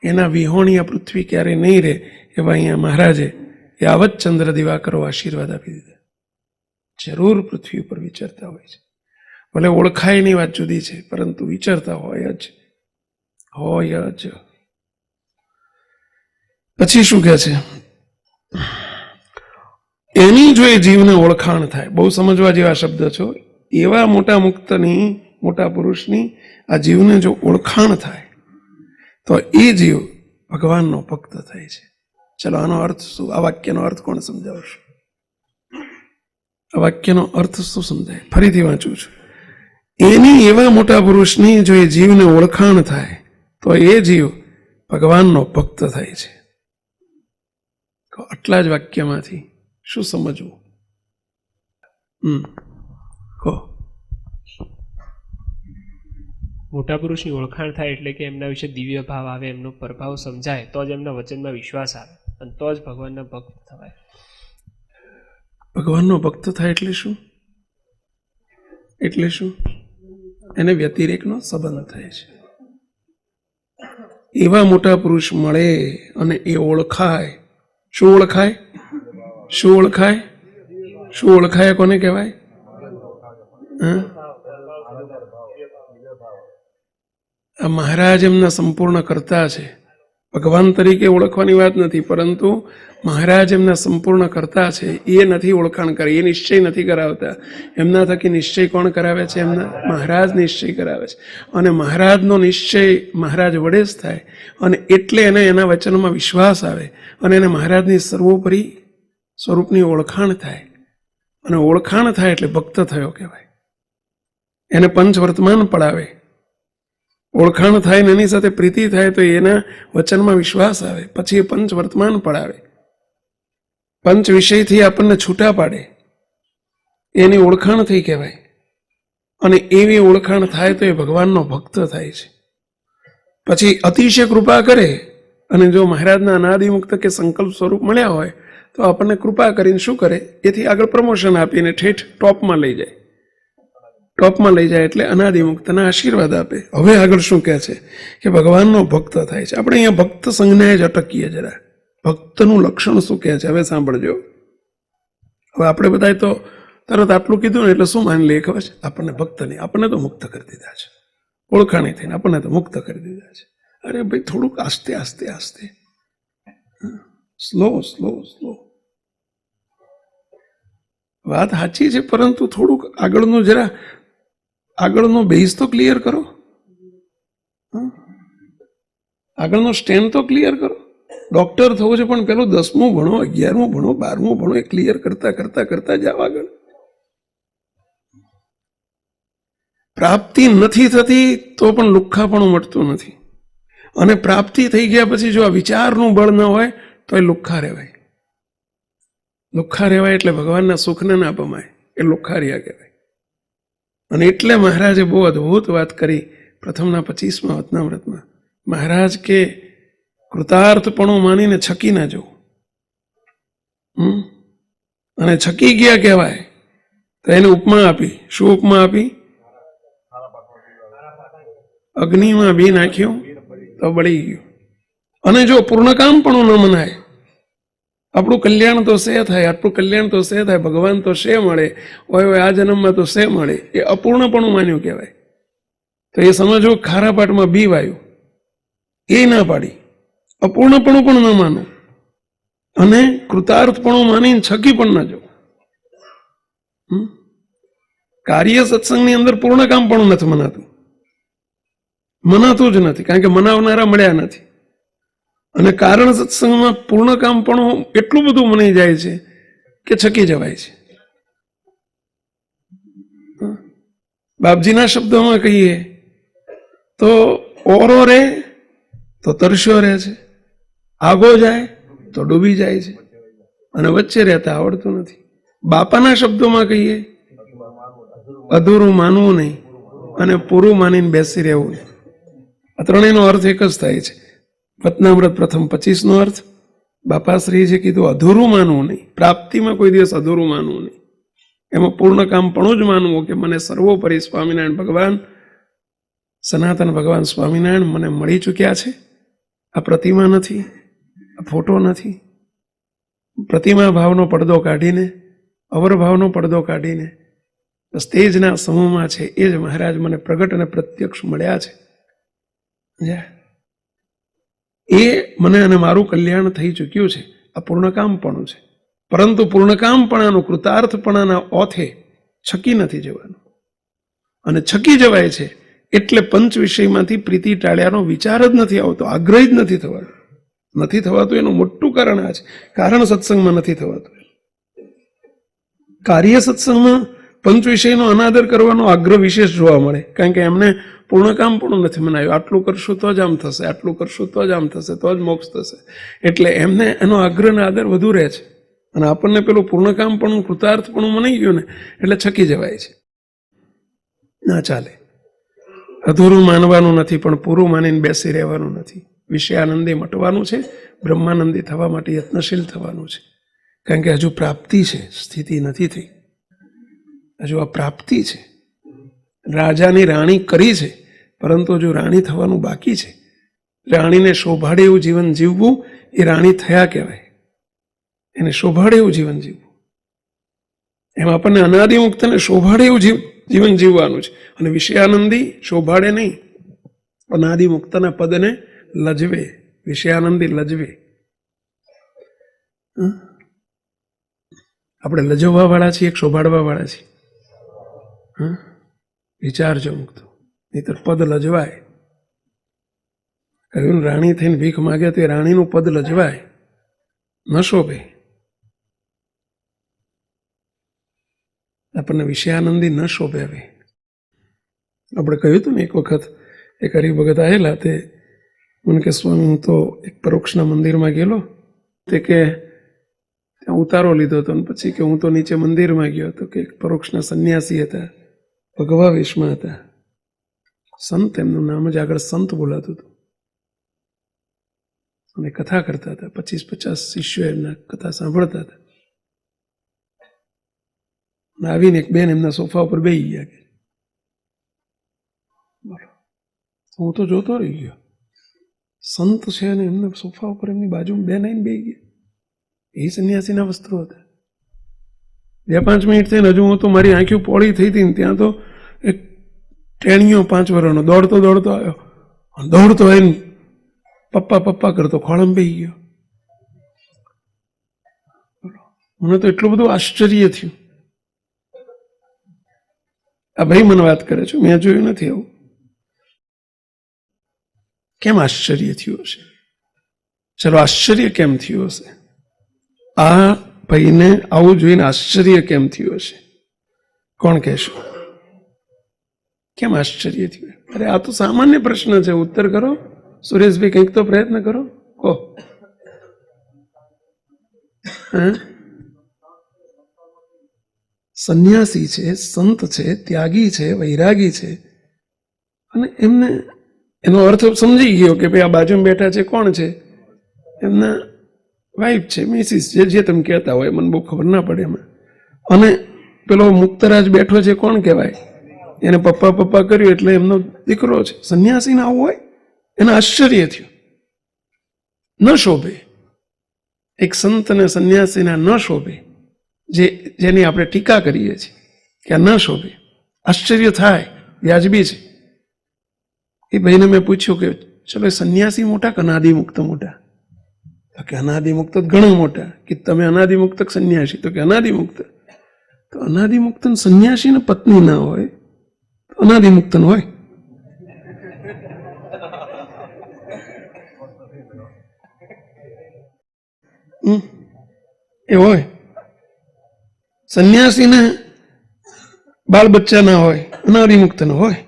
એના વિહોણી આ પૃથ્વી ક્યારે નહીં રહે એવા અહીંયા મહારાજે યાવત ચંદ્ર દિવાકરો આશીર્વાદ આપી દીધા. જરૂર પૃથ્વી ઉપર વિચરતા હોય છે. ભલે ઓળખાયની વાત જુદી છે, પરંતુ વિચરતા હોય જ. પછી શું કહે છે? એની જો એ જીવને ઓળખાણ થાય, બહુ સમજવા જેવા શબ્દ છો, એવા મોટા મુક્તની, મોટા પુરુષની આ જીવને જો ઓળખાણ થાય તો એ જીવ ભગવાનનો ભક્ત થાય છે. ચલો, આનો અર્થ શું? આ વાક્યનો અર્થ કોણ સમજાવશે? આ વાક્યનો અર્થ શું સમજાય? ફરીથી વાંચું છું. એની એવા મોટા પુરુષની જો એ જીવને ઓળખાણ થાય તો એ જીવ ભગવાનનો ભક્ત થાય છે. આટલા જ વાક્યમાંથી શું સમજવું? કહો. મોટા પુરુષની ઓળખાણ થાય એટલે કે એમના વિશે દિવ્ય ભાવ આવે, એમનો પ્રભાવ સમજાય, તો જ એમના વચનમાં વિશ્વાસ આવે અને તો જ ભગવાનના ભક્ત થવાય. ભગવાનનો ભક્ત થાય એટલે શું? એટલે શું? એને વ્યતિરેકનો સંબંધ થાય છે. એવા મોટા પુરુષ મળે અને એ ઓળખાય. શું ઓળખાય? શું ઓળખાય? શું ઓળખાય? કોને કહેવાય? આ મહારાજ એમના સંપૂર્ણ કરતા છે. ભગવાન તરીકે ઓળખવાની વાત નથી, પરંતુ મહારાજ એમના સંપૂર્ણ કરતા છે. એ નથી ઓળખાણ કરે, એ નિશ્ચય નથી કરાવતા. એમના થકી નિશ્ચય કોણ કરાવે છે? એમના મહારાજ નિશ્ચય કરાવે છે. અને મહારાજનો નિશ્ચય મહારાજ વડે જ થાય, અને એટલે એને એના વચનમાં વિશ્વાસ આવે અને એને મહારાજની સર્વોપરી સ્વરૂપની ઓળખાણ થાય. અને ઓળખાણ થાય એટલે ભક્ત થયો કહેવાય. એને પંચ વર્તમાન પડાવે. ઓળખાણ થાય ને એની સાથે પ્રીતિ થાય તો એના વચનમાં વિશ્વાસ આવે, પછી એ પંચ વર્તમાન પડાવે, પંચ વિષયથી આપણને છૂટા પાડે, એની ઓળખાણ થઈ કહેવાય. અને એવી ઓળખાણ થાય તો એ ભગવાનનો ભક્ત થાય છે. પછી અતિશય કૃપા કરે અને જો મહારાજના અનાદિમુક્ત કે સંકલ્પ સ્વરૂપ મળ્યા હોય તો આપણને કૃપા કરીને શું કરે, એથી આગળ પ્રમોશન આપીને ઠેઠ ટોપમાં લઈ જાય. ટોપમાં લઈ જાય એટલે અનાદિમુક્તના આશીર્વાદ આપે. હવે આગળ શું કહે છે કે ભગવાનનો ભક્ત થાય છે. આપણે અહીંયા ભક્ત સંજ્ઞાએ જ અટકીએ જરા. ભક્તનું લક્ષણ શું કહે છે હવે સાંભળજો. હવે આપણે બધાએ તો તરત આટલું કીધું ને એટલે શું માની લઈએ ખબર છે, આપણને ભક્ત નહીં, આપણને તો મુક્ત કરી દીધા છે. ઓળખાણી થઈને આપણને તો મુક્ત કરી દીધા છે. અરે ભાઈ થોડુંક આસ્તે આસ્તે આસ્તે, સ્લો સ્લો સ્લો. વાત સાચી છે, પરંતુ થોડુંક આગળનું જરા આગળનો બેઝ તો ક્લિયર કરો, આગળનો સ્ટેન્ડ તો ક્લિયર કરો. ડોક્ટર થવું છે પણ પેલું 10મું ભણો, 11મું ભણો, 12મું ભણો, એ ક્લિયર કરતા કરતા કરતા જાવ આગળ. પ્રાપ્તિ નથી થતી તો પણ લુખ્ખાપણું મટતું નથી. અને પ્રાપ્તિ થઈ ગયા પછી જો આ વિચારનું બળ ન હોય તો એ લુખ્ખા રહેવાય. લુખ્ખા રહેવાય એટલે ભગવાનના સુખને ના પમાય, એ લુખ્ખારિયા કહેવાય. અને એટલે મહારાજે બહુ અદ્ભુત વાત કરી પ્રથમના 25મા વતનામૃતમાં. મહારાજ કે કૃતાર્થપણું માનીને છકી ના જવું. અને છકી ગયા કહેવાય તો એને ઉપમા આપી. શું ઉપમા આપી? અગ્નિમાં બી નાખ્યું તો બળી ગયું. અને જો પૂર્ણકામપણું ન મનાય, આપણું કલ્યાણ તો શે થાય, આટલું કલ્યાણ તો શે થાય, ભગવાન તો શે મળે, હોય આ જન્મમાં તો શે મળે, એ અપૂર્ણપણું માન્યું કહેવાય. તો એ સમજો ખારા પાટમાં બી વાયું, એ ના પાડી. અપૂર્ણપણું પણ ન માનું અને કૃતાર્થપણું માનીને છકી પણ ના જવું. કાર્ય સત્સંગની અંદર પૂર્ણકામપણું નથી મનાતું જ નથી, કારણ કે મનાવનારા મળ્યા નથી. અને કારણ સત્સંગમાં પૂર્ણકામપણું એટલું બધું મનાઈ જાય છે કે છકી જવાય છે. બાપજીના શબ્દોમાં કહીએ તો ઓરો રે તો તરસ્યો રહે છે, આગો જાય તો ડૂબી જાય છે, અને વચ્ચે રહેતા આવડતું નથી. બાપાના શબ્દોમાં કહીએ અધૂરું માનવું નહીં અને પૂરું માનીને બેસી રહેવું નહીં. આ ત્રણેયનો અર્થ એક જ થાય છે. વતનામૃત પ્રથમ 25નો અર્થ બાપાશ્રીએ કીધું અધૂરું માનવું નહીં, પ્રાપ્તિમાં કોઈ દિવસ અધૂરું માનવું નહીં, એમાં પૂર્ણકામપણું જ માનવું કે મને સર્વોપરી સ્વામિનારાયણ ભગવાન, સનાતન ભગવાન સ્વામિનારાયણ મને મળી ચૂક્યા છે. આ પ્રતિમા નથી, આ ફોટો નથી. પ્રતિમા ભાવનો પડદો કાઢીને, અવર ભાવનો પડદો કાઢીને સ્ટેજના સમૂહમાં છે એ જ મહારાજ મને પ્રગટ અને પ્રત્યક્ષ મળ્યા છે. એ મને અને મારું કલ્યાણ થઈ ચૂક્યું છે. આ પૂર્ણકામપણું છે. પરંતુ પૂર્ણકામપણાનું, કૃતાર્થપણાના ઓથે છકી નથી જવાનું. અને છકી જવાય છે એટલે પંચ વિષયમાંથી પ્રીતિ ટાળ્યાનો વિચાર જ નથી આવતો, આગ્રહ જ નથી થવાતો. નથી થવાતું એનું મોટું કારણ આ છે, કારણ સત્સંગમાં નથી થવાતું. કાર્ય સત્સંગમાં પંચ વિષયનો અનાદર કરવાનો આગ્રહ વિશેષ જોવા મળે, કારણ કે એમને પૂર્ણકામપણું નથી મનાયું. આટલું કરશું તો જ આમ થશે, આટલું કરશું તો જ આમ થશે, તો જ મોક્ષ થશે. એટલે એમને એનો આગ્રહ અને આદર વધુ રહે છે. અને આપણને પેલું પૂર્ણકામપણું, કૃતાર્થપણું મનાઈ ગયું ને એટલે છકી જવાય છે. ના ચાલે. અધૂરું માનવાનું નથી પણ પૂરું માનીને બેસી રહેવાનું નથી. વિષયાનંદી મટવાનું છે, બ્રહ્માનંદી થવા માટે યત્નશીલ થવાનું છે. કારણ કે હજુ પ્રાપ્તિ છે, સ્થિતિ નથી થઈ. હજુ આ પ્રાપ્તિ છે. રાજાની રાણી કરી છે, પરંતુ હજુ રાણી થવાનું બાકી છે. રાણીને શોભાડે એવું જીવન જીવવું એ રાણી થયા કહેવાય. એને શોભાડે એવું જીવન જીવવું, એમ આપણને અનાદિમુક્તને શોભાડે એવું જીવન જીવવાનું છે. અને વિષયાનંદી શોભાડે નહીં, અનાદિમુક્તના પદને લજવે. વિષયાનંદી લજવે. આપણે લજવવા વાળા છીએ, એક શોભાડવા વાળા છીએ. વિચારજો મુક્ત, નહીતર પદ લજવાય. કહ્યું રાણી થઈને ભીખ માગે તો એ રાણીનું પદ લજવાય, ન શોભે. આપણને વિષયાનંદી ન શોભે. હવે આપણે કહ્યું હતું ને એક વખત એક હરિભગત આવેલા, તે મને કે સ્વામી હું તો એક પરોક્ષના મંદિરમાં ગયેલો, તે કે ત્યાં ઉતારો લીધો હતો, અને પછી કે હું તો નીચે મંદિરમાં ગયો હતો, કે એક પરોક્ષના સંન્યાસી હતા, ભગવા વેશમાં હતા. સંત એમનું નામ જ આગળ સંત બોલાતું હતું અને કથા કરતા હતા. 25-50 શિષ્યો એમના કથા સાંભળતા હતા. અને આવીને એક બેન એમના સોફા ઉપર બેસી ગયા. કે બોલો, હું તો જોતો રહી ગયો, સંત છે અને એમને સોફા ઉપર એમની બાજુમાં બેન આવીને બેસી ગયા. એ સંન્યાસીના વસ્ત્રો હતા. 2-5 મિનિટ થઈને હજુ હું તો મારી આંખો પોળી થઈ હતી ને ત્યાં તો એક ટેણીઓ 5 વર્ષનો દોડતો આવ્યો. દોડતો આવીને પપ્પા પપ્પા કરતો ખોળામાં બેસી ગયો. મને તો એટલું બધું આશ્ચર્ય થયું. આ ભાઈ મને વાત કરે છે, મેં જોયું નથી આવું. કેમ આશ્ચર્ય થયું હશે? ચલો, આશ્ચર્ય કેમ થયું હશે? આ ભાઈને આવું જોઈને આશ્ચર્ય કેમ થયું હશે? કોણ કહેશો? કેમ આશ્ચર્ય થયું? અરે આ તો સામાન્ય પ્રશ્ન છે, ઉત્તર કરો. સુરેશભાઈ, કંઈક તો પ્રયત્ન કરો, કહો. સંન્યાસી છે, સંત છે, ત્યાગી છે, વૈરાગી છે, અને એમને એનો અર્થ સમજી ગયો કે ભાઈ આ બાજુમાં બેઠા છે કોણ છે? એમના વાઈફ છે, મિસિસ, જે તમે કહેતા હોય, મને બહુ ખબર ના પડે એમાં. અને પેલો મુક્તરાજ બેઠો છે, કોણ કહેવાય? એને પપ્પા પપ્પા કર્યું એટલે એમનો દીકરો છે. સંન્યાસીને આવું હોય? એને આશ્ચર્ય થયું. ન શોભે, એક સંતને સંન્યાસીને ન શોભે, જેની આપણે ટીકા કરીએ છીએ કે આ ન શોભે. આશ્ચર્ય થાય, વ્યાજબી છે. એ ભાઈને મેં પૂછ્યું કે ચલો, સંન્યાસી મોટા કે અનાદિમુક્ત મોટા? તો કે અનાદિમુક્ત ઘણો મોટા. કે તમે અનાદિમુક્ત સંન્યાસી? તો કે અનાદિમુક્ત. તો અનાદિમુક્ત સંન્યાસીને પત્ની ના હોય તો અનાદિમુક્ત હોય. એ હોય. સંન્યાસીને બાળ બચ્ચા ના હોય, અનાદિમુક્ત ન હોય.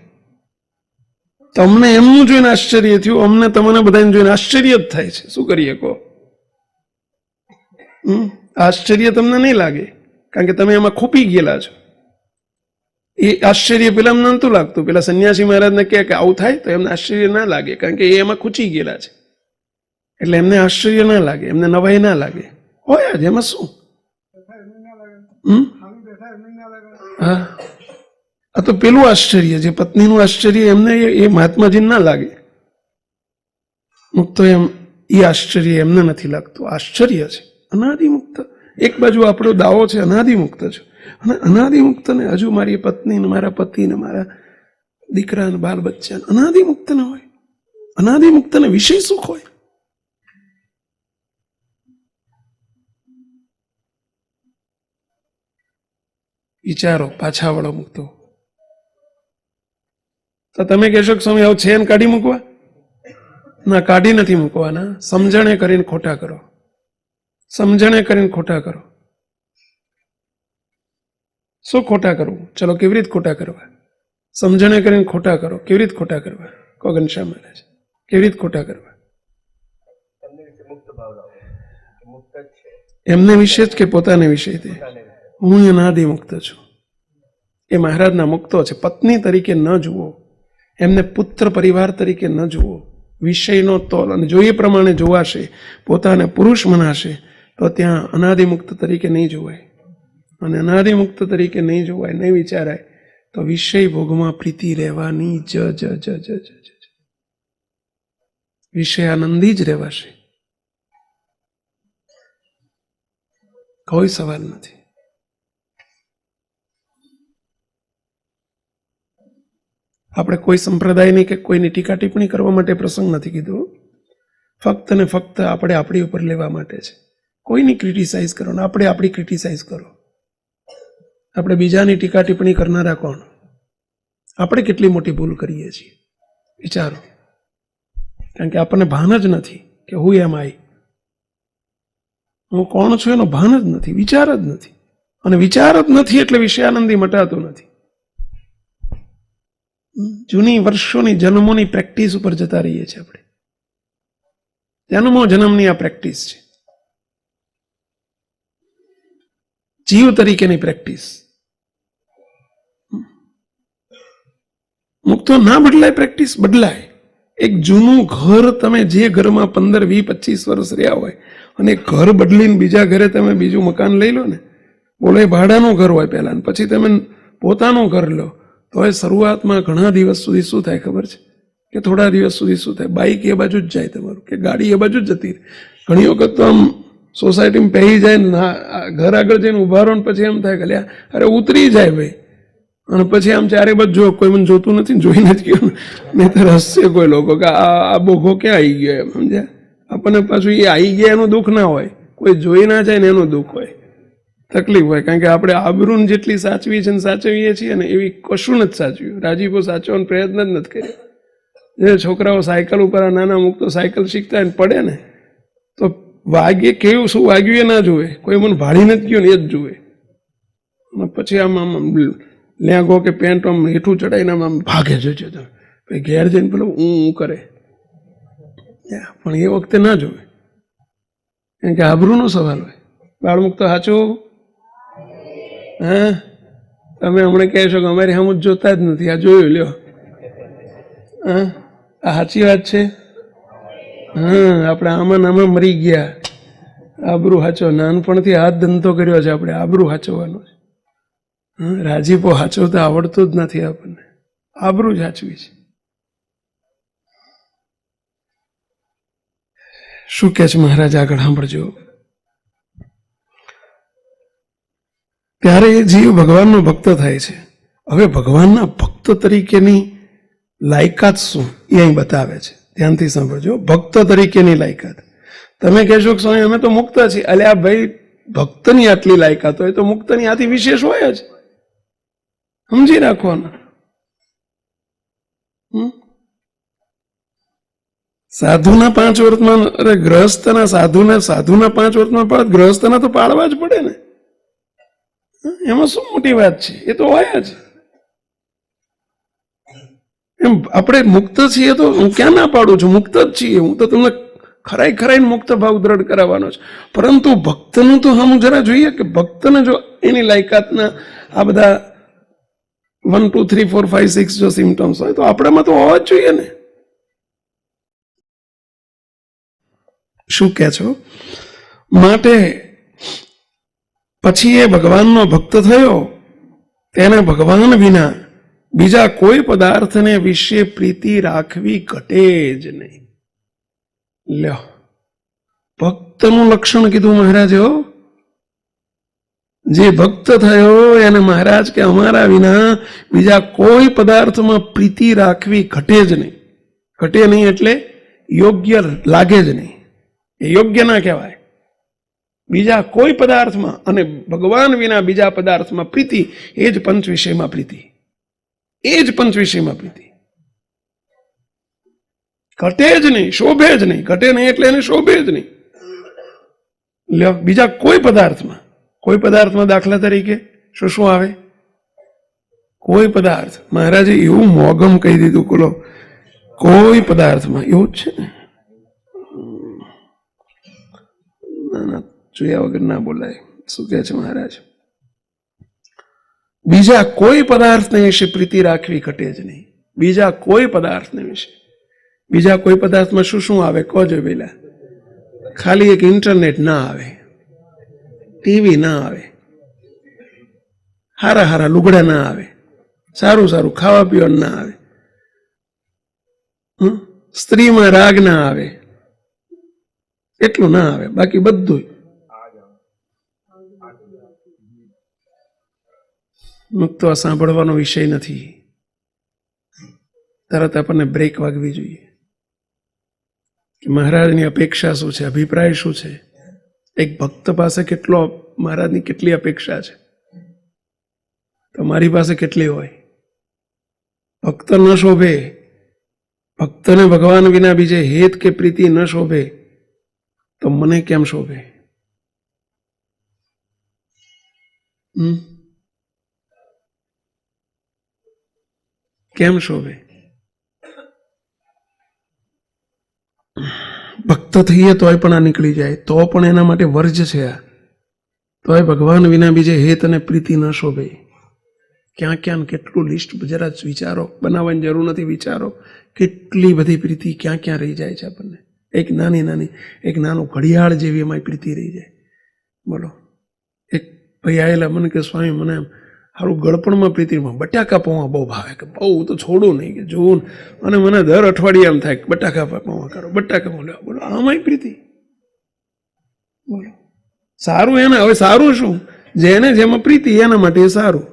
તમને એમનું જોઈને આશ્ચર્ય થયું, અમને તમને બધાને જોઈને આશ્ચર્ય જ થાય છે. શું કરીએ કહો? આશ્ચર્ય તમને નહીં લાગે કારણ કે તમે એમાં ખૂપી ગયેલા છો. એ આશ્ચર્ય પેલા એમને નહોતું લાગતું. પેલા સંન્યાસી મહારાજને કહે કે આવું થાય તો એમને આશ્ચર્ય ના લાગે કારણ કે એ એમાં ખૂચી ગયેલા છે. એટલે એમને આશ્ચર્ય ના લાગે, એમને નવાઈ ના લાગે. હોય જ, એમાં શું? હા, આ તો પેલું આશ્ચર્ય, જે પત્નીનું આશ્ચર્ય એમને એ મહાત્માજીને ના લાગે. મુક્તો એમ એ આશ્ચર્ય એમને નથી લાગતું. આશ્ચર્ય છે અનાદિમુક્ત. એક બાજુ આપણો દાવો છે અનાદિમુક્ત છે, અને અનાદિમુક્તને હજુ મારી પત્ની ને મારા પતિ ને મારા દીકરા ને બાલ બચ્ચા અનાદિમુક્ત ન હોય. અનાદિમુક્તને વિષય સુખ હોય. વિચારો, પાછા વળો મુક્તો. તો તમે કહેશો કે સ્વામી આવું છે ને કાઢી મૂકવા? ના, કાઢી નથી મૂકવાના. સમજણે કરીને ખોટા કરો. સમજણે કરીને ખોટા કરો. શું ખોટા કરવું? ચલો, કેવી રીતે ખોટા કરવા? સમજણે કરીને ખોટા કરો. કેવી રીતે ખોટા કરવા? કહો ઘનશ્યામ મહારાજ, કેવી રીતે ખોટા કરવા? એમને વિશે જ કે પોતાને વિશે? હું અનાદિમુક્ત છું. એ મહારાજના મુક્તો છે. પત્ની તરીકે ન જુઓ, એમને પુત્ર પરિવાર તરીકે ન જુઓ. વિષયનો તોલ અને જોઈએ પ્રમાણે જોવાશે, પોતાને પુરુષ મનાશે તો ત્યાં અનાદિમુક્ત તરીકે નહીં જોવાય. અને અનાદિમુક્ત તરીકે નહીં જોવાય, નહીં વિચારાય તો વિષય ભોગમાં પ્રીતિ રહેવાની જ વિષયાનંદી જ રહેવાશે. કોઈ સવાલ નથી. આપણે કોઈ સંપ્રદાયની કે કોઈની ટીકા ટિપ્પણી કરવા માટે પ્રસંગ નથી કીધું. ફક્ત ને ફક્ત આપણે આપણી ઉપર લેવા માટે છે. કોઈની ક્રિટિસાઇઝ કરો ને આપણે આપણી ક્રિટિસાઇઝ કરો. આપણે બીજાની ટીકા ટિપ્પણી કરનારા કોણ? આપણે કેટલી મોટી ભૂલ કરીએ છીએ વિચારો. કારણ કે આપણને ભાન જ નથી કે હું એમ આઈ, હું કોણ છું એનો ભાન જ નથી, વિચાર જ નથી. અને વિચાર જ નથી એટલે વિષયાનંદી મટાતું નથી. જૂની વર્ષોની જન્મોની પ્રેક્ટિસ ઉપર જતા રહીએ છીએ આપણે. જન્મો જન્મની આ પ્રેક્ટિસ છે, જીવ તરીકેની પ્રેક્ટિસ. મુક્તો ના બદલાય, પ્રેક્ટિસ બદલાય. એક જૂનું ઘર, તમે જે ઘરમાં 15, 20, 25 વર્ષ રહ્યા હોય અને ઘર બદલીને બીજા ઘરે તમે બીજું મકાન લઈ લો ને, બોલો એ ભાડાનું ઘર હોય પહેલા, પછી તમે પોતાનું ઘર લો, તો એ શરૂઆતમાં ઘણા દિવસ સુધી શું થાય ખબર છે? કે થોડા દિવસ સુધી શું થાય, બાઇક એ બાજુ જ જાય તમારું, કે ગાડી એ બાજુ જ જતી રહે. ઘણી વખત તો આમ સોસાયટીમાં પહેરી જાય ને ઘર આગળ જઈને ઉભા રહો ને પછી એમ થાય કે લ્યા અરે ઉતરી જાય ભાઈ, અને પછી આમ ચારે બાજુ જો કોઈ મને જોતું નથી, જોઈને જ ગયો નહીં તો હસશે કોઈ લોકો કે આ બોઘો ક્યાં આવી ગયો એમ, સમજ્યા? આપણને પાછું એ આવી ગયા એનું દુઃખ ના હોય, કોઈ જોઈ ના જાય ને એનું દુઃખ હોય, તકલીફ હોય. કારણ કે આપણે આબરૂને જેટલી સાચવી છે ને સાચવીએ છીએ ને એવી કશું નથી સાચવ્યું. રાજીપો સાચવવાનો પ્રયત્ન જ નથી કર્યો. જે છોકરાઓ સાયકલ ઉપર નાના મુક્તો સાયકલ શીખતા હોય પડે ને તો વાગ્યે કેવું શું વાગ્યું એ ના જુએ, કોઈ મને ભાળી નથી ગયું ને એ જ જુએ. અને પછી આમ આમ લેંગો કે પેન્ટ આમ હેઠું ચડાવીને આમ ભાગે જોજો તમે, પછી ઘેર જઈને પેલો હું કરે, પણ એ વખતે ના જોવે, કારણ કે આબરૂનો સવાલ હોય. બાળમુક્તો સાચું? હા, તમે હમણાં કહેશો કે અમારી સામું જોતા જ નથી, આ જોયું લ્યો. હા, આ સાચી વાત છે. હા, આપણે આમાં આમાં મરી ગયા. આબરૂ સાચો, નાનપણથી હાથ ધંધો કર્યો છે આપણે, આબરૂ સાચવવાનો છે. હા, રાજીપો સાચવતા આવડતું જ નથી આપણને, આબરૂ જ સાચવી છે. શું કહે છે મહારાજ આગળ સાંભળજો. ત્યારે એ જીવ ભગવાનનો ભક્ત થાય છે. હવે ભગવાનના ભક્ત તરીકેની લાયકાત શું એ અહીં બતાવે છે, ધ્યાનથી સાંભળજો. ભક્ત તરીકેની લાયકાત. તમે કહેશો કે સ્વામી અમે તો મુક્ત છીએ. અલ્યા ભાઈ, ભક્તની આટલી લાયકાત હોય તો મુક્તની આથી વિશેષ હોય જ, સમજી રાખવાનું. સાધુના 5 વર્તમાન, અરે ગ્રહસ્થના સાધુના 5 વર્તમાન પાળ, ગ્રહસ્થના તો પાળવા જ પડે ને, એમાં શું મોટી વાત છે? એ તો હોય જ. એમ આપણે મુક્ત છીએ તો હું ક્યાં ના પાડું છું, મુક્ત જ છીએ. હું તો તમને ખરાઈને મુક્ત ભાવ દ્રઢ કરાવવાનો છે. પરંતુ ભક્તનું તો હમ જરા જોઈએ કે ભક્તને જો એની લાયકાતના આ બધા 1, 2, 3, 4, 5, 6 જો સિમ્ટમ્સ હોય તો આપણામાં તો હોવા જ જોઈએ ને. શું કહે છો? માટે પછી એ ભગવાનનો ભક્ત થયો, તેને ભગવાન વિના બીજા કોઈ પદાર્થને વિશે પ્રીતિ રાખવી ઘટે જ નહીં. લ્યો, ભક્તનું લક્ષણ કીધું મહારાજે. જે ભક્ત થયો એને મહારાજ કે અમારા વિના બીજા કોઈ પદાર્થમાં પ્રીતિ રાખવી ઘટે જ નહીં. ઘટે નહીં એટલે યોગ્ય લાગે જ નહીં, એ યોગ્ય ના કહેવાય. બીજા કોઈ પદાર્થમાં અને ભગવાન વિના બીજા પદાર્થમાં પ્રીતિ, એ જ પંચ વિષયમાં પ્રીતિ, એ જ પંચ વિષયમાં પ્રીતિ. ઘટે જ નહીં, શોભે જ નહીં. ઘટે નહીં એટલે એને શોભે જ નહીં. લ્યો, બીજા કોઈ પદાર્થમાં દાખલા તરીકે શું શું આવે? કોઈ પદાર્થ. મહારાજે એવું મોગમ કહી દીધું, બોલો, કોઈ પદાર્થમાં. એવું જ છે ને? ના, જોયા વગર ના બોલાય. શું કહે છે મહારાજ? બીજા કોઈ પદાર્થને વિશે પ્રીતિ રાખવી ઘટે જ નહીં. બીજા કોઈ પદાર્થને વિશે. બીજા કોઈ પદાર્થમાં શું શું આવે કહો પેલા? ખાલી એક ઇન્ટરનેટ ના આવે, ટીવી ના આવે, હારા લુગડા ના આવે, સારું ખાવા પીવાનું ના આવે, સ્ત્રીમાં રાગ ના આવે, એટલું ના આવે. બાકી બધું મુક્ત સાંભળવાનો વિષય નથી. તરત આપણને બ્રેક વાગવી જોઈએ કે મહારાજની અપેક્ષા શું છે, અભિપ્રાય શું છે. એક ભક્ત પાસે કેટલો, મહારાજની કેટલી અપેક્ષા છે, તમારી પાસે કેટલી હોય? ભક્ત ન શોભે, ભક્તને ભગવાન વિના બીજે હેત કે પ્રીતિ ન શોભે તો મને કેમ શોભે? કેમ શોભે? ભક્ત થઈએ તોય પણ આ નીકળી જાય, તો પણ એના માટે વર્જ છે આ. તોય ભગવાન વિના બીજે હેત અને પ્રીતિ ન શોભે. ક્યાં ક્યાં કેટલું લિસ્ટ જરા જ વિચારો, બનાવવાની જરૂર નથી, વિચારો કેટલી બધી પ્રીતિ ક્યાં ક્યાં રહી જાય છે આપણને. એક નાની નાની, એક નાનું ઘડિયાળ જેવી એમાં પ્રીતિ રહી જાય. બોલો, એક ભાઈ આવેલા મને કે સ્વામી મને એમ સારું ગળપણમાં પ્રીતિમાં બટાકા પૌવા બહુ ભાવે, કે બહુ તો છોડું નહીં કે જોવું, અને મને દર અઠવાડિયે એમ થાય કે બટાકા પૌવા કરો, બટાકા બોલ્યો. બોલો, આમાંય પ્રીતિ. બોલો, સારું એને, હવે સારું શું, જેને જેમાં પ્રીતિ એના માટે સારું.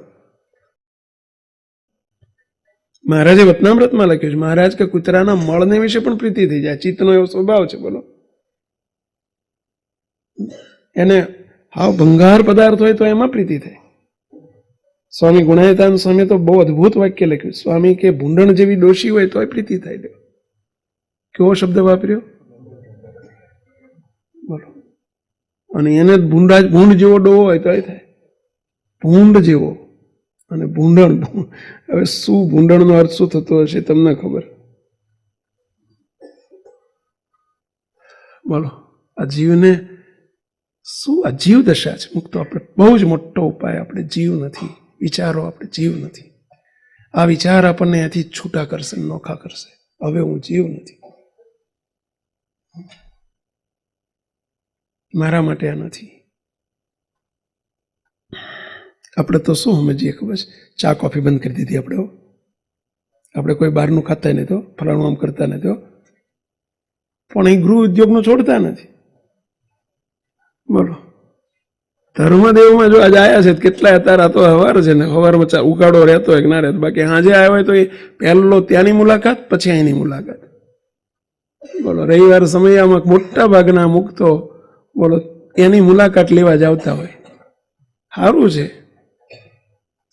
મહારાજે વતનામૃતમાં લખ્યું છે, મહારાજ કે કૂતરાના મળને વિશે પણ પ્રીતિ થઈ જાય, ચિત્તનો એવો સ્વભાવ છે. બોલો, એને હાવ ભંગાર પદાર્થ હોય તો એમાં પ્રીતિ થાય. સ્વામી ગુણાયતાન સ્વામી તો બહુ અદભુત વાક્ય લખ્યું. સ્વામી કે ભૂંડણ જેવી ડોશી હોય તોય પ્રીતિ થાય. કેવો શબ્દ વાપર્યો? બોલો, અને એને ભૂંડ જેવો ડોવો હોય તોય થાય, ભૂંડ જેવો. અને ભૂંડણ, હવે શું ભૂંડણનો અર્થ શું થતો હશે તમને ખબર. બોલો, આ જીવને શું, આ જીવ દશા છે મુક્તો. આપણે બહુ જ મોટો ઉપાય, આપણે જીવ નથી, વિચારો આપણે જીવ નથી. આ વિચાર આપણને અહીંયાથી છૂટા કરશે, નોખા કરશે. હવે હું જીવ નથી, મારા માટે આ નથી. આપણે તો શું સમજીએ ખબર છે, ચા કોફી બંધ કરી દીધી આપણે કોઈ બહારનું ખાતા નહીં તો, ફલાણું આમ કરતા નથી તો, પણ એ ગૃહ ઉદ્યોગનું છોડતા નથી. બોલો, ધર્મદેવમાં જો આજે આવ્યા છે કેટલાય તારા તો હવાર છે ને, હવારમાં ચા ઉકાળો રહેતો હોય કે ના રહેતો, બાકી આજે આવ્યો હોય તો એ પહેલો ત્યાંની મુલાકાત, પછી અહીંની મુલાકાત. બોલો, રવિવાર સમયમાં મોટા ભાગના મુક્તો બોલો એની મુલાકાત લેવા જ આવતા હોય. સારું છે,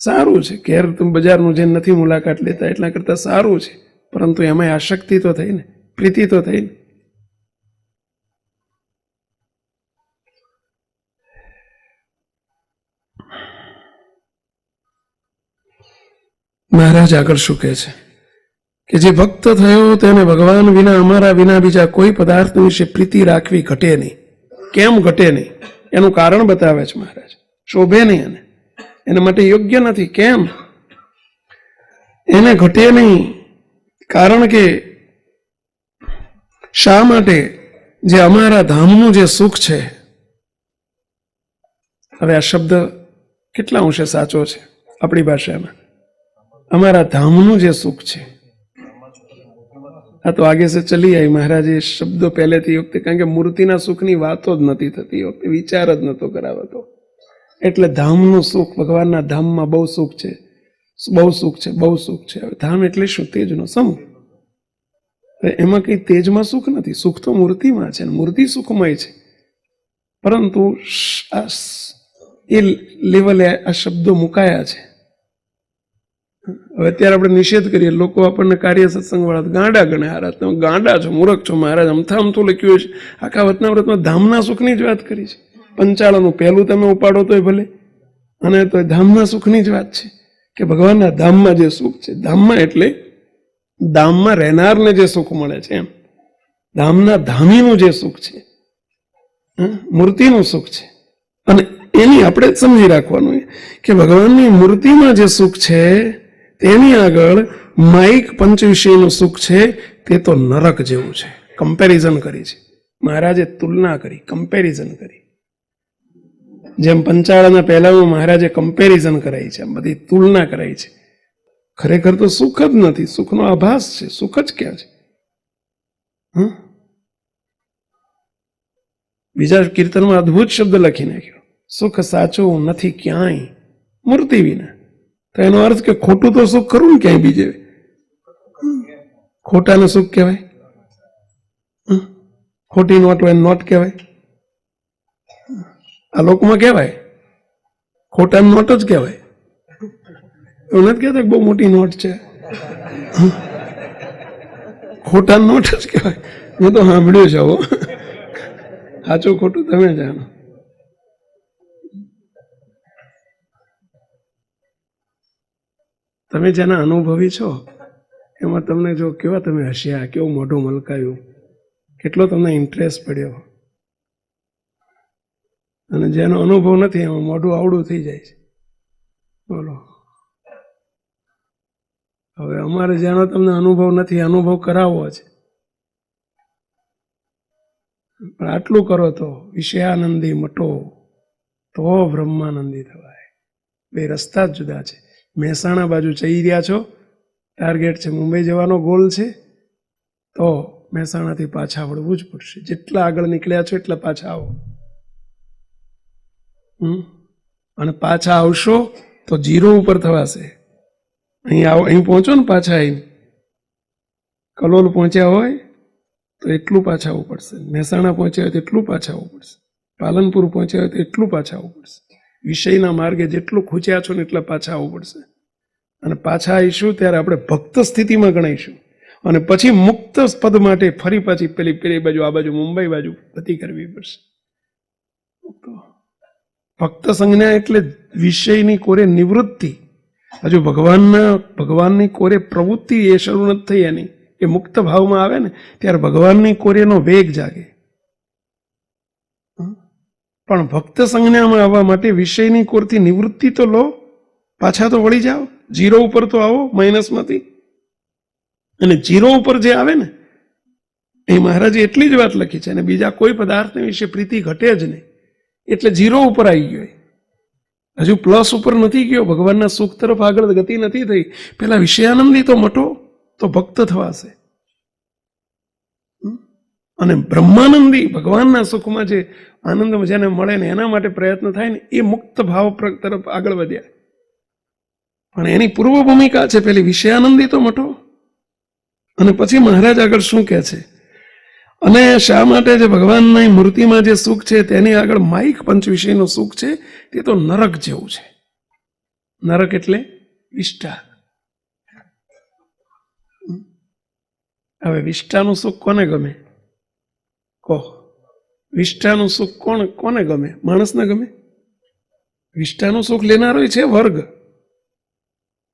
સારું છે. ઘેર તમે બજારનું જે નથી મુલાકાત લેતા એટલા કરતાં સારું છે, પરંતુ એમાં આસક્તિ તો થઈ ને, પ્રીતિ તો થઈ ને. મહારાજ આગળ શું કહે છે કે જે ભક્ત થયો તેને ભગવાન વિના, અમારા વિના બીજા કોઈ પદાર્થ વિશે પ્રીતિ રાખવી ઘટે નહીં. કેમ ઘટે નહીં એનું કારણ બતાવે છે મહારાજ. શોભે નહીં, એના માટે યોગ્ય નથી. કેમ એને ઘટે નહીં? કારણ કે શા માટે? જે અમારા ધામનું જે સુખ છે. હવે આ શબ્દ કેટલા અંશે સાચો છે આપણી ભાષામાં? અમારા ધામનું જે સુખ છે. આ તો આગે સે ચલી આવી. મહારાજે શબ્દો પહેલેથી વખતે, કારણ કે મૂર્તિના સુખની વાતો જ નથી થતી, વખતે વિચાર જ નહોતો કરાવતો. એટલે ધામનું સુખ, ભગવાનના ધામમાં બહુ સુખ છે, બહુ સુખ છે, બહુ સુખ છે. હવે ધામ એટલે શું? તેજનો સમૂહ. એમાં કઈ તેજમાં સુખ નથી, સુખ તો મૂર્તિમાં છે, મૂર્તિ સુખમય છે. પરંતુ એ લેવલે આ શબ્દો મુકાયા છે. હવે અત્યારે આપણે નિષેધ કરીએ, લોકો આપણને કાર્ય સત્સંગ વાળા ગાંડા ગણે. હારા તમે ગાંડા છો, મૂર્ખ છો. મહારાજ અમથું લખ્યું છે, આખા વતનાવ્રતમાં ધામના સુખની જ વાત કરી છે. પંચાળનું પહેલું તમે ઉપાડો તોય ભલે, અને તો ધામના સુખની જ વાત છે કે ભગવાનના ધામમાં જે સુખ છે. ધામમાં એટલે ધામમાં રહેનારને જે સુખ મળે છે, એમ ધામના ધામીનું જે સુખ છે, મૂર્તિનું સુખ છે. અને એની આપણે સમજી રાખવાનું કે ભગવાનની મૂર્તિમાં જે સુખ છે તેની આગળ માઇક પંચ વિષયનું સુખ છે તે તો નરક જેવું છે. કમ્પેરિઝન કરી છે મહારાજે, તુલના કરી, કમ્પેરિઝન કરી. જેમ પંચાળાના પહેલામાં મહારાજે કમ્પેરિઝન કરાઈ છે, બધી તુલના કરાઈ છે. ખરેખર તો સુખ જ નથી, સુખનો આભાસ છે. સુખ જ ક્યાં છે? બીજા કીર્તનમાં અદભુત શબ્દ લખી નાખ્યો, સુખ સાચું નથી ક્યાંય મૂર્તિ વિના. તો એનો અર્થ કે ખોટું તો સુખ ખરું ને ક્યાંય બીજે. ખોટાને સુખ કહેવાય, ખોટી નોટ હોય નોટ કહેવાય. આ લોકમાં કહેવાય ખોટા નોટ જ કહેવાય. એવું નથી કહેતા બહુ મોટી નોટ છે, ખોટા નોટ જ કહેવાય. હું તો સાંભળ્યું છે. આવો સાચું ખોટું તમે જાણો. તમે જેના અનુભવી છો એમાં તમને જો કેવા તમે હસ્યા, કેવું મોઢું મલકાયું, કેટલો તમને ઇન્ટરેસ્ટ પડ્યો. અને જેનો અનુભવ નથી એમાં મોઢું આવડું થઈ જાય છે. બોલો, હવે અમારે જેનો તમને અનુભવ નથી, અનુભવ કરાવવો છે. પણ આટલું કરો તો વિષયાનંદી મટો તો બ્રહ્માનંદી થવાય. બે રસ્તા જ જુદા છે. મહેસાણા બાજુ જઈ રહ્યા છો, ટાર્ગેટ છે મુંબઈ જવાનો ગોલ છે, તો મહેસાણાથી પાછા વળવું જ પડશે. જેટલા આગળ નીકળ્યા છો એટલા પાછા આવો. અને પાછા આવશો તો 0 ઉપર થવાશે. અહીં પહોંચો ને, પાછા અહીં કલોલ પહોંચ્યા હોય તો એટલું પાછા આવવું પડશે. મહેસાણા પહોંચ્યા હોય તો એટલું પાછા આવવું પડશે. પાલનપુર પહોંચ્યા હોય તો એટલું પાછા આવવું પડશે. વિષયના માર્ગે જેટલું ખૂચ્યા છો ને એટલા પાછા આવવું પડશે. અને પાછા આવીશું ત્યારે આપણે ભક્ત સ્થિતિમાં ગણાઈશું. અને પછી મુક્ત પદ માટે ફરી પાછી પેલી બાજુ, આ બાજુ મુંબઈ બાજુ ગતિ કરવી પડશે. ભક્ત સંજ્ઞા એટલે વિષયની કોરે નિવૃત્તિ. હજુ ભગવાનની કોરે પ્રવૃત્તિ એ શરૂ નથી થઈ એની. એ મુક્ત ભાવમાં આવે ને ત્યારે ભગવાનની કોરેનો વેગ જાગે. પણ ભક્ત સંજ્ઞામાં આવવા માટે વિષયની કોરથી નિવૃત્તિ તો લો, પાછા તો વળી જાઓ. 0 ઉપર તો આવો માઇનસમાંથી. અને 0 ઉપર જે આવે ને એ મહારાજે એટલી જ વાત લખી છે. અને બીજા કોઈ પદાર્થ વિશે પ્રીતિ ઘટે જ નહીં. એટલે 0 ઉપર આવી ગયો. હજુ પ્લસ ઉપર નથી ગયો. ભગવાનના સુખ તરફ આગળ ગતિ નથી થઈ. પેલા વિષયાનંદી તો મટો તો ભક્ત થવાશે. અને બ્રહ્માનંદી ભગવાનના સુખમાં જે આનંદ જેને મળે ને એના માટે પ્રયત્ન થાય ને એ મુક્ત ભાવ તરફ આગળ વધ્યા. પણ એની પૂર્વ ભૂમિકા છે પેલી વિષયાનંદી તો મટો. અને પછી મહારાજ આગળ શું કહે છે? અને શા માટે જે ભગવાનની મૂર્તિમાં જે સુખ છે તેની આગળ માઇક પંચ વિષયનું સુખ છે તે તો નરક જેવું છે. નરક એટલે વિષ્ટા. હવે વિષ્ટાનું સુખ કોને ગમે? કહો, વિષ્ટાનું સુખ કોને ગમે? માણસને ગમે? વિષ્ટાનું સુખ લેનારો છે વર્ગ.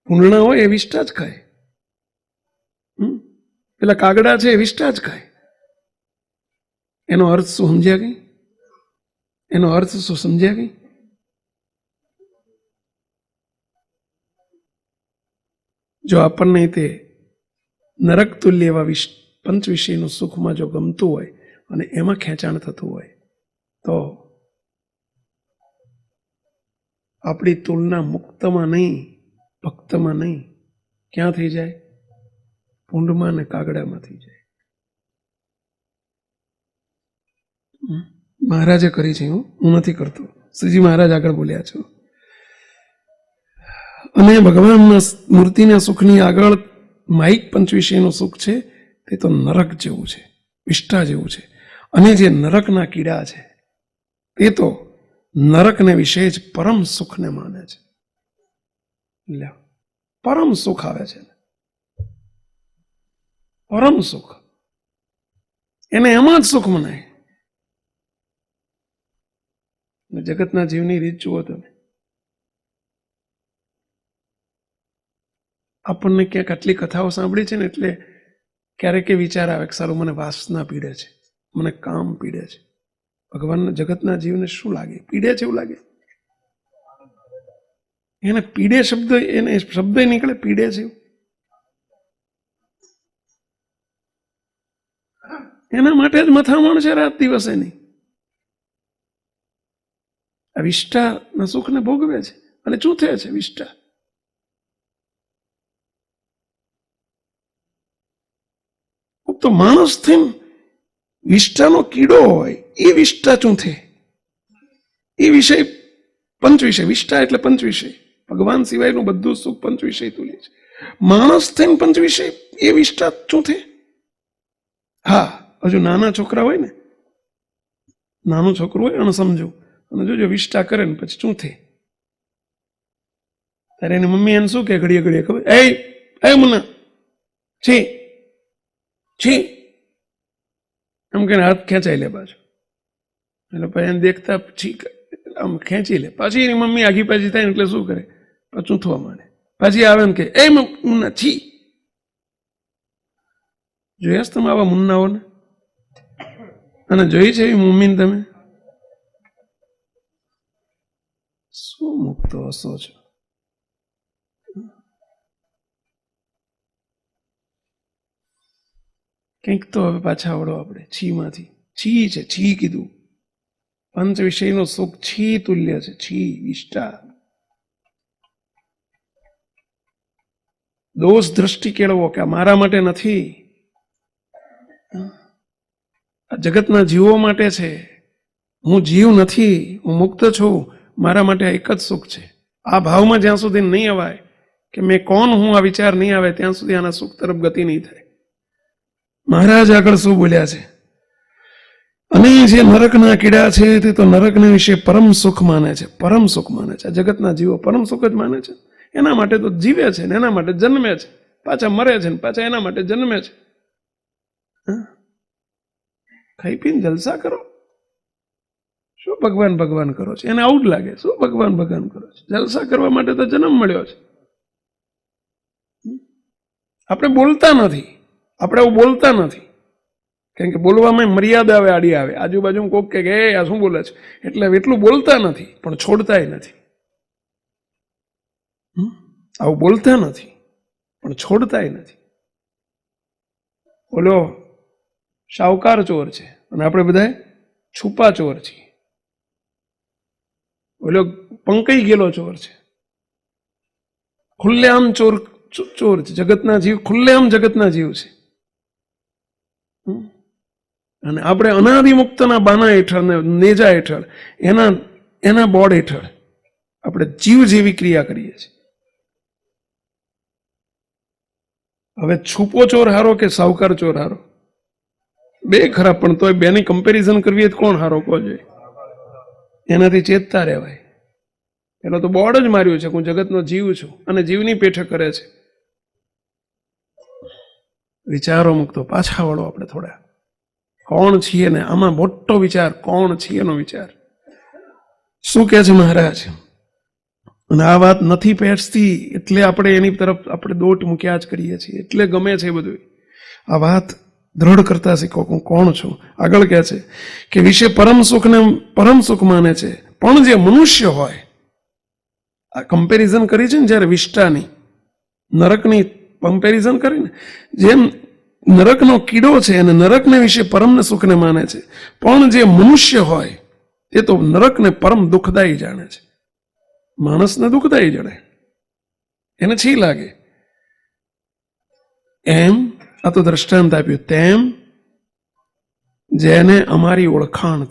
પૂર્ણા હોય એ વિષ્ટા જ ખાય. પેલા કાગડા છે એ વિષ્ટા જ ખાય. એનો અર્થ શું સમજ્યા ગઈ? એનો અર્થ શું સમજ્યા ગઈ? જો આપણને તે નરક તુલ્ય એવા પંચ વિષયનું સુખમાં જો ગમતું હોય અને એમાં ખેંચાણ થતું હોય તો આપણી તુલના મુક્તમાં નહીં, ભક્તમાં નહીં, ક્યાં થઈ જાય? પૂંડમાં ને કાગડામાં થઈ જાય. મહારાજે કરી છે, હું નથી કરતો. શ્રીજી મહારાજ આગળ બોલ્યા છો. અને ભગવાનના મૂર્તિના સુખની આગળ માઇક પંચ વિષયનું સુખ છે તે તો નરક જેવું છે, વિષ્ટા જેવું છે. અને જે નરકના કીડા છે તે તો નરકને વિશે જ પરમ સુખને માને છે. પરમ સુખ આવે છે, પરમ સુખ. એને એમાં જ સુખ મનાય. જગતના જીવની રીત જુઓ તમે. આપણને ક્યાંક આટલી કથાઓ સાંભળી છે ને એટલે ક્યારેક વિચાર આવે કે સારું મને વાસના પીડે છે, મને કામ પીડે છે. ભગવાનના જગતના જીવને શું લાગે? પીડે છે એવું લાગે? એને પીડે શબ્દ, એને શબ્દ નીકળે પીડે છે એવું. એના માટે જ મથામણ છે રાત દિવસ એની. આ વિષ્ટાના સુખને ભોગવે છે અને ચૂથે છે વિષ્ટા. તો માણસ થઈને વિષ્ટાનો કીડો હોય એ વિષ્ટા ચૂંથે. એ વિષય પંચ વિષય. વિષ્ટા એટલે પંચ વિષય. ભગવાન સિવાયનું બધું સુખ પંચ વિષય તુલ્ય છે. માણસ થઈને પંચ વિષય એ વિષ્ટા ચૂંથે. હા, હજુ નાના છોકરા હોય ને, નાનું છોકરું હોય અણસમજુ, અને જોજો વિષ્ટા કરે ને પછી ચૂંથે, ત્યારે એની મમ્મી એને શું કે ઘડીએ ઘડીએ ખબર? એ મુન્ના છી છી એમ કે હાથ ખેંચાઈ લે પાછું. એટલે પછી એને દેખતા છી આમ ખેંચી લે. પાછી એની મમ્મી આગી પાછી થાય ને એટલે શું કરે? ચૂંથવા માંડે. પાછી આવે ને કે એ મુન્ના છી. જોયા તમે આવા મુન્નાઓને? અને જોઈ છે એવી મમ્મીને તમે? શું મુક્તો હસો છો? કંઈક તો હવે પાછા આવડો આપણે છીમાંથી. છી છે, છી કીધું. પંચ વિષયનું સુખ છી તુલ્ય છે. છી વિષ્ટા. દોષ દ્રષ્ટિ કેળવો કે આ મારા માટે નથી, આ જગતના જીવો માટે છે. હું જીવ નથી, હું મુક્ત છું, મારા માટે આ એક જ સુખ છે. આ ભાવમાં જ્યાં સુધી નહીં અવાય કે મેં કોણ હું, આ વિચાર નહીં આવે ત્યાં સુધી આના સુખ તરફ ગતિ નહીં થાય. મહારાજ આગળ શું બોલ્યા છે? અને જે નરકના કીડા છે તે તો નરકને વિશે પરમ સુખ માને છે. પરમ સુખ માને છે. આ જગતના જીવો પરમ સુખ જ માને છે. એના માટે તો જીવે છે ને એના માટે જન્મે છે, પાછા મરે છે ને પાછા એના માટે જન્મે છે. ખાઈ પીને જલસા કરો, શું ભગવાન ભગવાન કરો છો? એને આવું જ લાગે, શું ભગવાન ભગવાન કરો છો? જલસા કરવા માટે તો જન્મ મળ્યો છે. આપણે બોલતા નથી, આપણે આવું બોલતા નથી, કારણ કે બોલવામાં મર્યાદા આવે, આડી આવે. આજુબાજુ કોક કે આ શું બોલે છે એટલે એટલું બોલતા નથી, પણ છોડતાય નથી. આવું બોલતા નથી પણ છોડતાય નથી. બોલો શાહુકાર ચોર છે અને આપણે બધા છુપા ચોર છીએ. બોલો પંકાઈ ગયેલો ચોર છે, ખુલ્લેઆમ ચોર છે. જગતના જીવ ખુલ્લેઆમ જગતના જીવ છે. અને આપણે અનાદિમુક્તના બાના હેઠળ ને નેજા હેઠળ એના બોર્ડ હેઠળ આપણે જીવ જેવી ક્રિયા કરીએ છીએ. હવે છુપો ચોર હારો કે સાહુકાર ચોર હારો? બે ખરાબ, પણ તોય બેની કમ્પેરિઝન કરવી હોય તો કોણ હારો કહો જોઈએ? એનાથી ચેતતા રહેવાય. પેલો તો બોર્ડ જ માર્યું છે હું જગતનો જીવ છું અને જીવની પેઠે કરે છે. વિચારો મૂકતો પાછા વળો આપણે થોડા. કોણ છીએ ને આમાં મોટો વિચાર, કોણ છીએ નો વિચાર. શું કહે છે મહારાજ? અને આ વાત નથી પેટતી એટલે આપણે એની તરફ આપણે દોટ મૂક્યા જ કરીએ છીએ, એટલે ગમે છે બધું. આ વાત દ્રઢ કરતા શીખો હું કોણ છું. આગળ કહે છે કે વિશે પરમ સુખને પરમ સુખ માને છે. પણ જે મનુષ્ય હોય, આ કમ્પેરિઝન કરી છે ને જ્યારે વિષ્ટાની નરકની કમ્પેરિઝન કરીને, જેમ નરકનો કીડો છે અને નરકને વિશે પરમને સુખને માને છે, પણ જે મનુષ્ય હોય તે તો નરકને પરમ દુઃખદાયી જાણે છે. માણસને દુઃખદાયી જણે, એને છી લાગે. એમ આ તો દ્રષ્ટાંત આપ્યું. તેમ જેને અમારી ઓળખાણ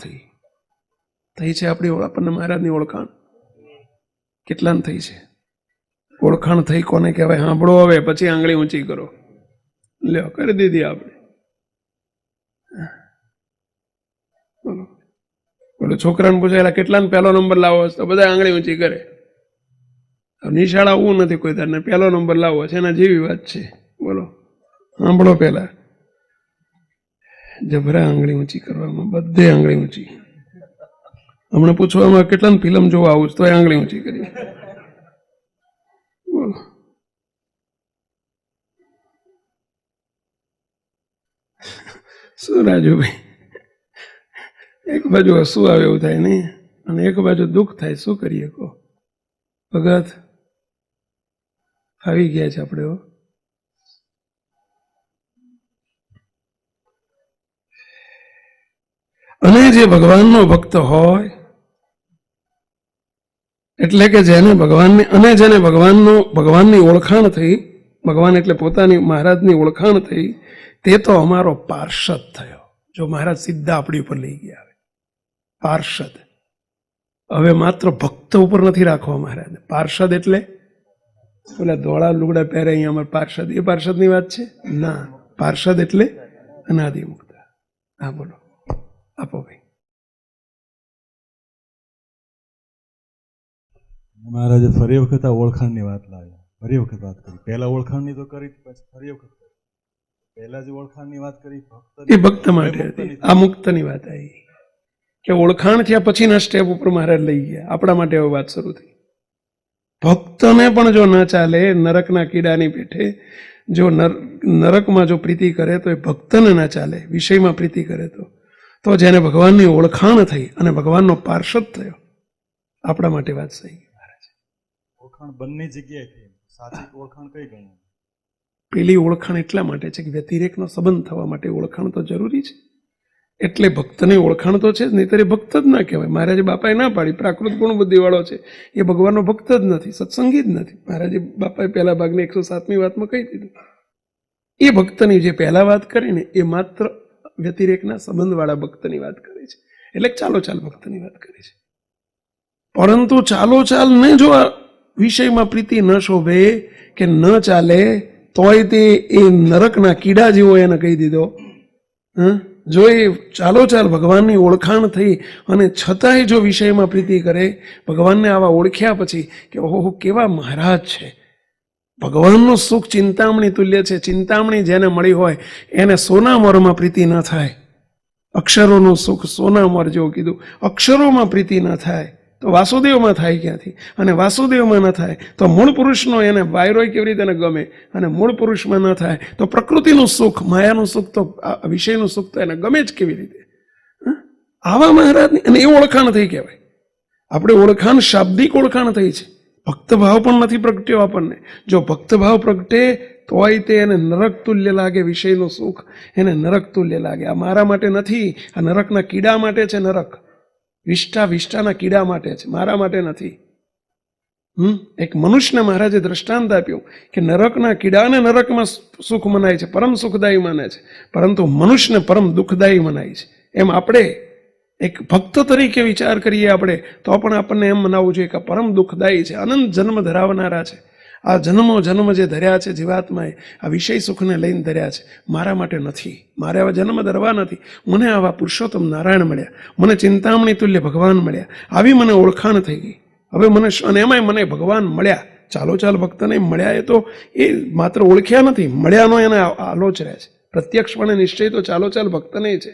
થઈ છે, આપણને મહારાજની ઓળખાણ કેટલાને થઈ છે? ઓળખાણ થઈ કોને કહેવાય? સાંભળો હવે, પછી આંગળી ઊંચી કરો. લ્યો કરી દીધી આપણે. બોલો છોકરાને પૂછાયેલા કેટલાને પહેલો નંબર લાવો તો બધા આંગળી ઊંચી કરે. નિશાળ આવવું નથી કોઈ તારને, પહેલો નંબર લાવો છે, એના જેવી વાત છે. બોલો સાંભળો પહેલા. જબરા આંગળી ઊંચી કરવામાં, બધે આંગળી ઊંચી. હમણાં પૂછવામાં કેટલાને ફિલ્મ જોવા આવું તો આંગળી ઊંચી કરી. બોલો શું રાજુભાઈ, એક બાજુ હસવું આવે એવું થાય નહીં, અને એક બાજુ દુઃખ થાય. શું કરીએ કહો? ભગત આવી ગયા છે આપણે. અને જે ભગવાનનો ભક્ત હોય, એટલે કે જેને ભગવાનની ઓળખાણ થઈ, ભગવાન એટલે પોતાની મહારાજની ઓળખાણ થઈ, તે તો અમારો પાર્ષદ થયો. જો મહારાજ સીધા આપણી ઉપર લઈ ગયા આવે, પાર્ષદ. હવે માત્ર ભક્ત ઉપર નથી રાખવા મહારાજ. પાર્ષદ એટલે ઓલા ધોળા લુગડા પહેરે અહીંયા અમારે પાર્ષદ, એ પાર્ષદની વાત છે ના. પાર્ષદ એટલે અનાદિમુક્ત. હા બોલો, આપો ભાઈ. મહારાજે ફરી વખત આ ઓળખાણની વાત લાવી. ફરી વખત વાત કરી. પહેલા ઓળખાણની તો કરી, પછી ફરી વખત કરી. પહેલા જે ઓળખાણની વાત કરી એ ભક્ત માટે હતી. આ મુક્તની વાત આવી કે ઓળખાણ થયા પછીના સ્ટેપ ઉપર મહારાજ લઈ ગયા. આપણા માટે હવે વાત શરૂ થઈ. ભક્તને પણ જો ન ચાલે, નરકના કીડાની પેઠે જો નરકમાં જો પ્રીતિ કરે તો એ ભક્તને ના ચાલે. વિષયમાં પ્રીતિ કરે તો જેને ભગવાનની ઓળખાણ થઈ અને ભગવાનનો પાર્ષદ થયો, આપણા માટે વાત થઈ. ઓળખાણ બંને જગ્યાએ થઈ. સાચી ઓળખાણ કઈ ગણી? પેલી ઓળખાણ એટલા માટે છે કે વ્યતિરેકનો સંબંધ થવા માટે ઓળખાણ તો જરૂરી છે. એટલે ભક્તની ઓળખાણ તો છે જ, નહીંતર એ ભક્ત જ ના કહેવાય. મહારાજે બાપાએ ના પાડી, પ્રાકૃત ગુણ બુદ્ધિવાળો છે એ ભગવાનનો ભક્ત જ નથી, સત્સંગી જ નથી. મહારાજે બાપાએ પહેલા ભાગની 107મી વાતમાં કહી દીધું. એ ભક્તની જે પહેલા વાત કરી ને એ માત્ર વ્યતિરેકના સંબંધવાળા ભક્તની વાત કરી છે, એટલે ચાલો ચાલ ભક્તની વાત કરી છે. પરંતુ ચાલો ચાલ ને જો આ વિષયમાં પ્રીતિ ન શોભે કે ન ચાલે તોય તે એ નરકના કીડા જેવો એને કહી દીધો. જો એ ચાલો ચાલ ભગવાનની ઓળખાણ થઈ અને છતાંય જો વિષયમાં પ્રીતિ કરે, ભગવાનને આવા ઓળખ્યા પછી કે ઓહો કેવા મહારાજ છે, ભગવાનનું સુખ ચિંતામણી તુલ્ય છે, ચિંતામણી જેને મળી હોય એને સોનામોરમાં પ્રીતિ ન થાય. અક્ષરોનું સુખ સોનામોર જેવું કીધું. અક્ષરોમાં પ્રીતિ ન થાય તો વાસુદેવમાં થાય ક્યાંથી? અને વાસુદેવમાં ન થાય તો મૂળ પુરુષનો એને વાયરોય કેવી રીતે એને ગમે? અને મૂળ પુરુષમાં ન થાય તો પ્રકૃતિનું સુખ, માયાનું સુખ, તો વિષયનું સુખ તો એને ગમે જ કેવી રીતે? આવા મહારાજની અને એ ઓળખાણ થઈ કહેવાય. આપણે ઓળખાણ શાબ્દિક ઓળખાણ થઈ છે, ભક્તભાવ પણ નથી પ્રગટ્યો આપણને. જો ભક્તભાવ પ્રગટે તોય તે એને નરક તુલ્ય લાગે, વિષયનું સુખ એને નરક તુલ્ય લાગે. આ મારા માટે નથી, આ નરકના કીડા માટે છે. નરક વિષ્ટાના કીડા માટે છે, મારા માટે નથી. એક મનુષ્યને મહારાજે દ્રષ્ટાંત આપ્યું કે નરકના કીડાને નરકમાં સુખ મનાય છે, પરમ સુખદાયી માને છે, પરંતુ મનુષ્યને પરમ દુઃખદાયી મનાય છે. એમ આપણે એક ભક્ત તરીકે વિચાર કરીએ આપણે તો પણ આપણને એમ મનાવવું જોઈએ કે પરમ દુઃખદાયી છે, અનંત જન્મ ધરાવનારા છે. આ જન્મો જન્મ જે ધર્યા છે જીવાત્માએ, આ વિષય સુખને લઈને ધર્યા છે, મારા માટે નથી. મારે આવા જન્મ ધરવા નથી. મને આવા પુરુષોત્તમ નારાયણ મળ્યા, મને ચિંતામણી તુલ્ય ભગવાન મળ્યા, આવી મને ઓળખાણ થઈ ગઈ. હવે મને, અને એમાંય મને ભગવાન મળ્યા. ચાલો ચાલ ભક્તને મળ્યા એ તો એ માત્ર ઓળખ્યા નથી, મળ્યાનો એને આલોચ રહે છે. પ્રત્યક્ષપણે નિશ્ચય તો ચાલો ચાલ ભક્તને છે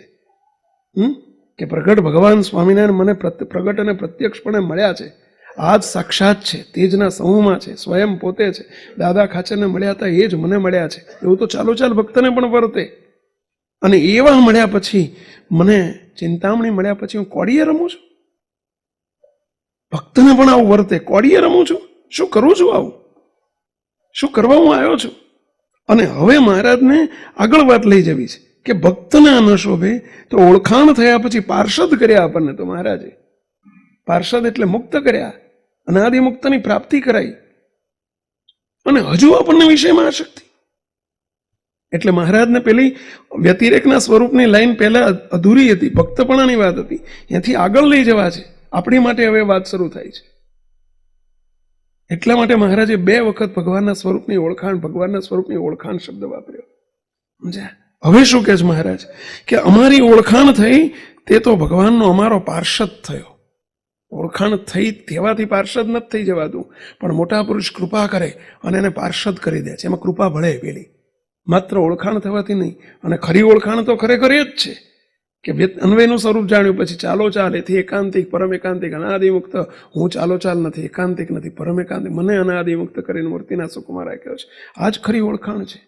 કે પ્રગટ ભગવાન સ્વામિનારાયણ મને પ્રગટ અને પ્રત્યક્ષપણે મળ્યા છે. આજ સાક્ષાત છે, તેજના સમૂહમાં છે, સ્વયં પોતે છે. દાદા ખાચરને મળ્યા હતા એ જ મને મળ્યા છે. એવું તો ચાલો ચાલ ભક્તને પણ વર્તે. અને એવા મળ્યા પછી, મને ચિંતામણી મળ્યા પછી હું કોડીએ રમું છું? ભક્તને પણ આવું વર્તે, કોડીએ રમું છું? શું કરું છું? આવું શું કરવા હું આવ્યો છું? અને હવે મહારાજને આગળ વાત લઈ જવી છે કે ભક્તને આ ન શોભે તો ઓળખાણ થયા પછી પાર્ષદ કર્યા આપણને તો મહારાજે. પાર્ષદ એટલે મુક્ત કર્યા, અનાદિ મુક્તની પ્રાપ્તિ કરાઈ, અને હજુ આપણને વિષયમાં આસક્તિ. એટલે મહારાજને પેલી વ્યતિરેકના સ્વરૂપની લાઈન પહેલા અધૂરી હતી, ભક્તપણાની વાત હતી, એથી આગળ લઈ જવા છે. આપણી માટે હવે વાત શરૂ થાય છે. એટલા માટે મહારાજે 2 વખત ભગવાનના સ્વરૂપની ઓળખાણ શબ્દ વાપર્યો. સમજ્યા? હવે શું કહે છે મહારાજ કે અમારી ઓળખાણ થઈ તે તો ભગવાનનો અમારો પાર્ષદ થયો. ઓળખાણ થઈ તેવાથી પાર્ષદ નથી થઈ જવાતું, પણ મોટા પુરુષ કૃપા કરે અને એને પાર્ષદ કરી દે છે. એમાં કૃપા ભળે પેલી, માત્ર ઓળખાણ થવાથી નહીં. અને ખરી ઓળખાણ તો ખરેખર એ જ છે કે અન્વયનું સ્વરૂપ જાણ્યું પછી ચાલો ચાલ, એથી એકાંતિક, પરમ એકાંતિક, અનાદિમુક્ત. હું ચાલો ચાલ નથી, એકાંતિક નથી, પરમ એકાંતિક, મને અનાદિમુક્ત કરીને મૂર્તિના સુખમાં રાખ્યો છે. આ જ ખરી ઓળખાણ છે.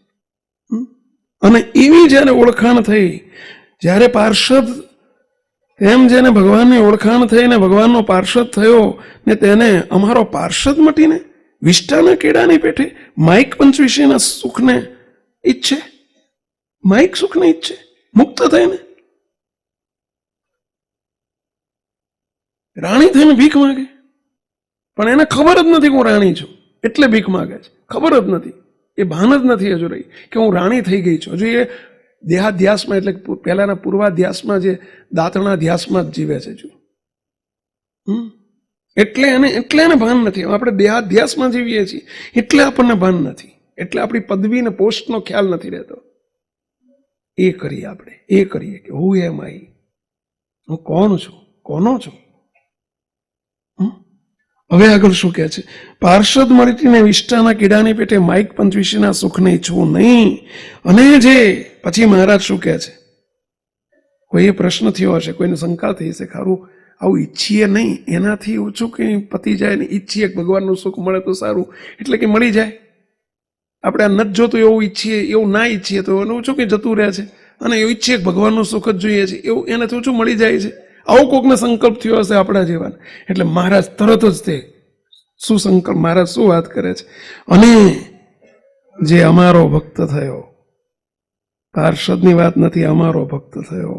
અને એવી જ્યારે ઓળખાણ થઈ, જ્યારે પાર્ષદ, એમ જેને ભગવાનની ઓળખાણ થઈ ને ભગવાનનો પાર્ષદ થયો ને તેને અમારો પાર્ષદ મટીને વિષ્ટાના કેળાની પેઠે માઇક પંચવિષયના સુખને ઈચ્છે, માઇક સુખને ઈચ્છે, મુક્ત થઈને રાણી થઈને ભીખ માગે. પણ એને ખબર જ નથી કે હું રાણી છું, એટલે ભીખ માગે છે. ખબર જ નથી, એ ભાન જ નથી હજુ રહી કે હું રાણી થઈ ગઈ છું. હજુ એ દેહાધ્યાસમાં, એટલે પહેલાના પૂર્વાધ્યાસમાં, જે દાંતણા ધ્યાસમાં જ જીવે છે હજુ. એટલે એને ભાન નથી. આપણે દેહાધ્યાસમાં જીવીએ છીએ એટલે આપણને ભાન નથી, એટલે આપણી પદવી ને પોસ્ટનો ખ્યાલ નથી રહેતો. એ કરીએ આપણે, એ કરીએ કે હું એમ આઈ, હું કોણ છું, કોનો છું. હવે આગળ શું કહે છે? પાર્ષદ મળીને વિષ્ટાના કીડાની પેટે માઇક પંચવિષયના સુખને ઈચ્છવું નહીં. અને જે પછી મહારાજ શું કહે છે? કોઈએ પ્રશ્ન થયો હશે, કોઈને શંકા થઈ હશે, ખારું આવું ઈચ્છીએ નહીં, એનાથી ઓછું કંઈ પતી જાય ને ઈચ્છીએ કે ભગવાનનું સુખ મળે તો સારું, એટલે કે મળી જાય. આપણે આ નથી જોતું એવું ઈચ્છીએ, એવું ના ઈચ્છીએ તો એનું ઓછું કંઈ જતું રહે છે. અને એવું ઈચ્છીએ કે ભગવાનનું સુખ જ જોઈએ છે, એવું એનાથી ઓછું મળી જાય છે. આવો કોકને સંકલ્પ થયો હશે આપણા જેવાને. એટલે મહારાજ તરત જ તે શું સંકલ્પ, મહારાજ શું વાત કરે છે? અને જે અમારો ભક્ત થયો, પાર્ષદની વાત નથી, અમારો ભક્ત થયો.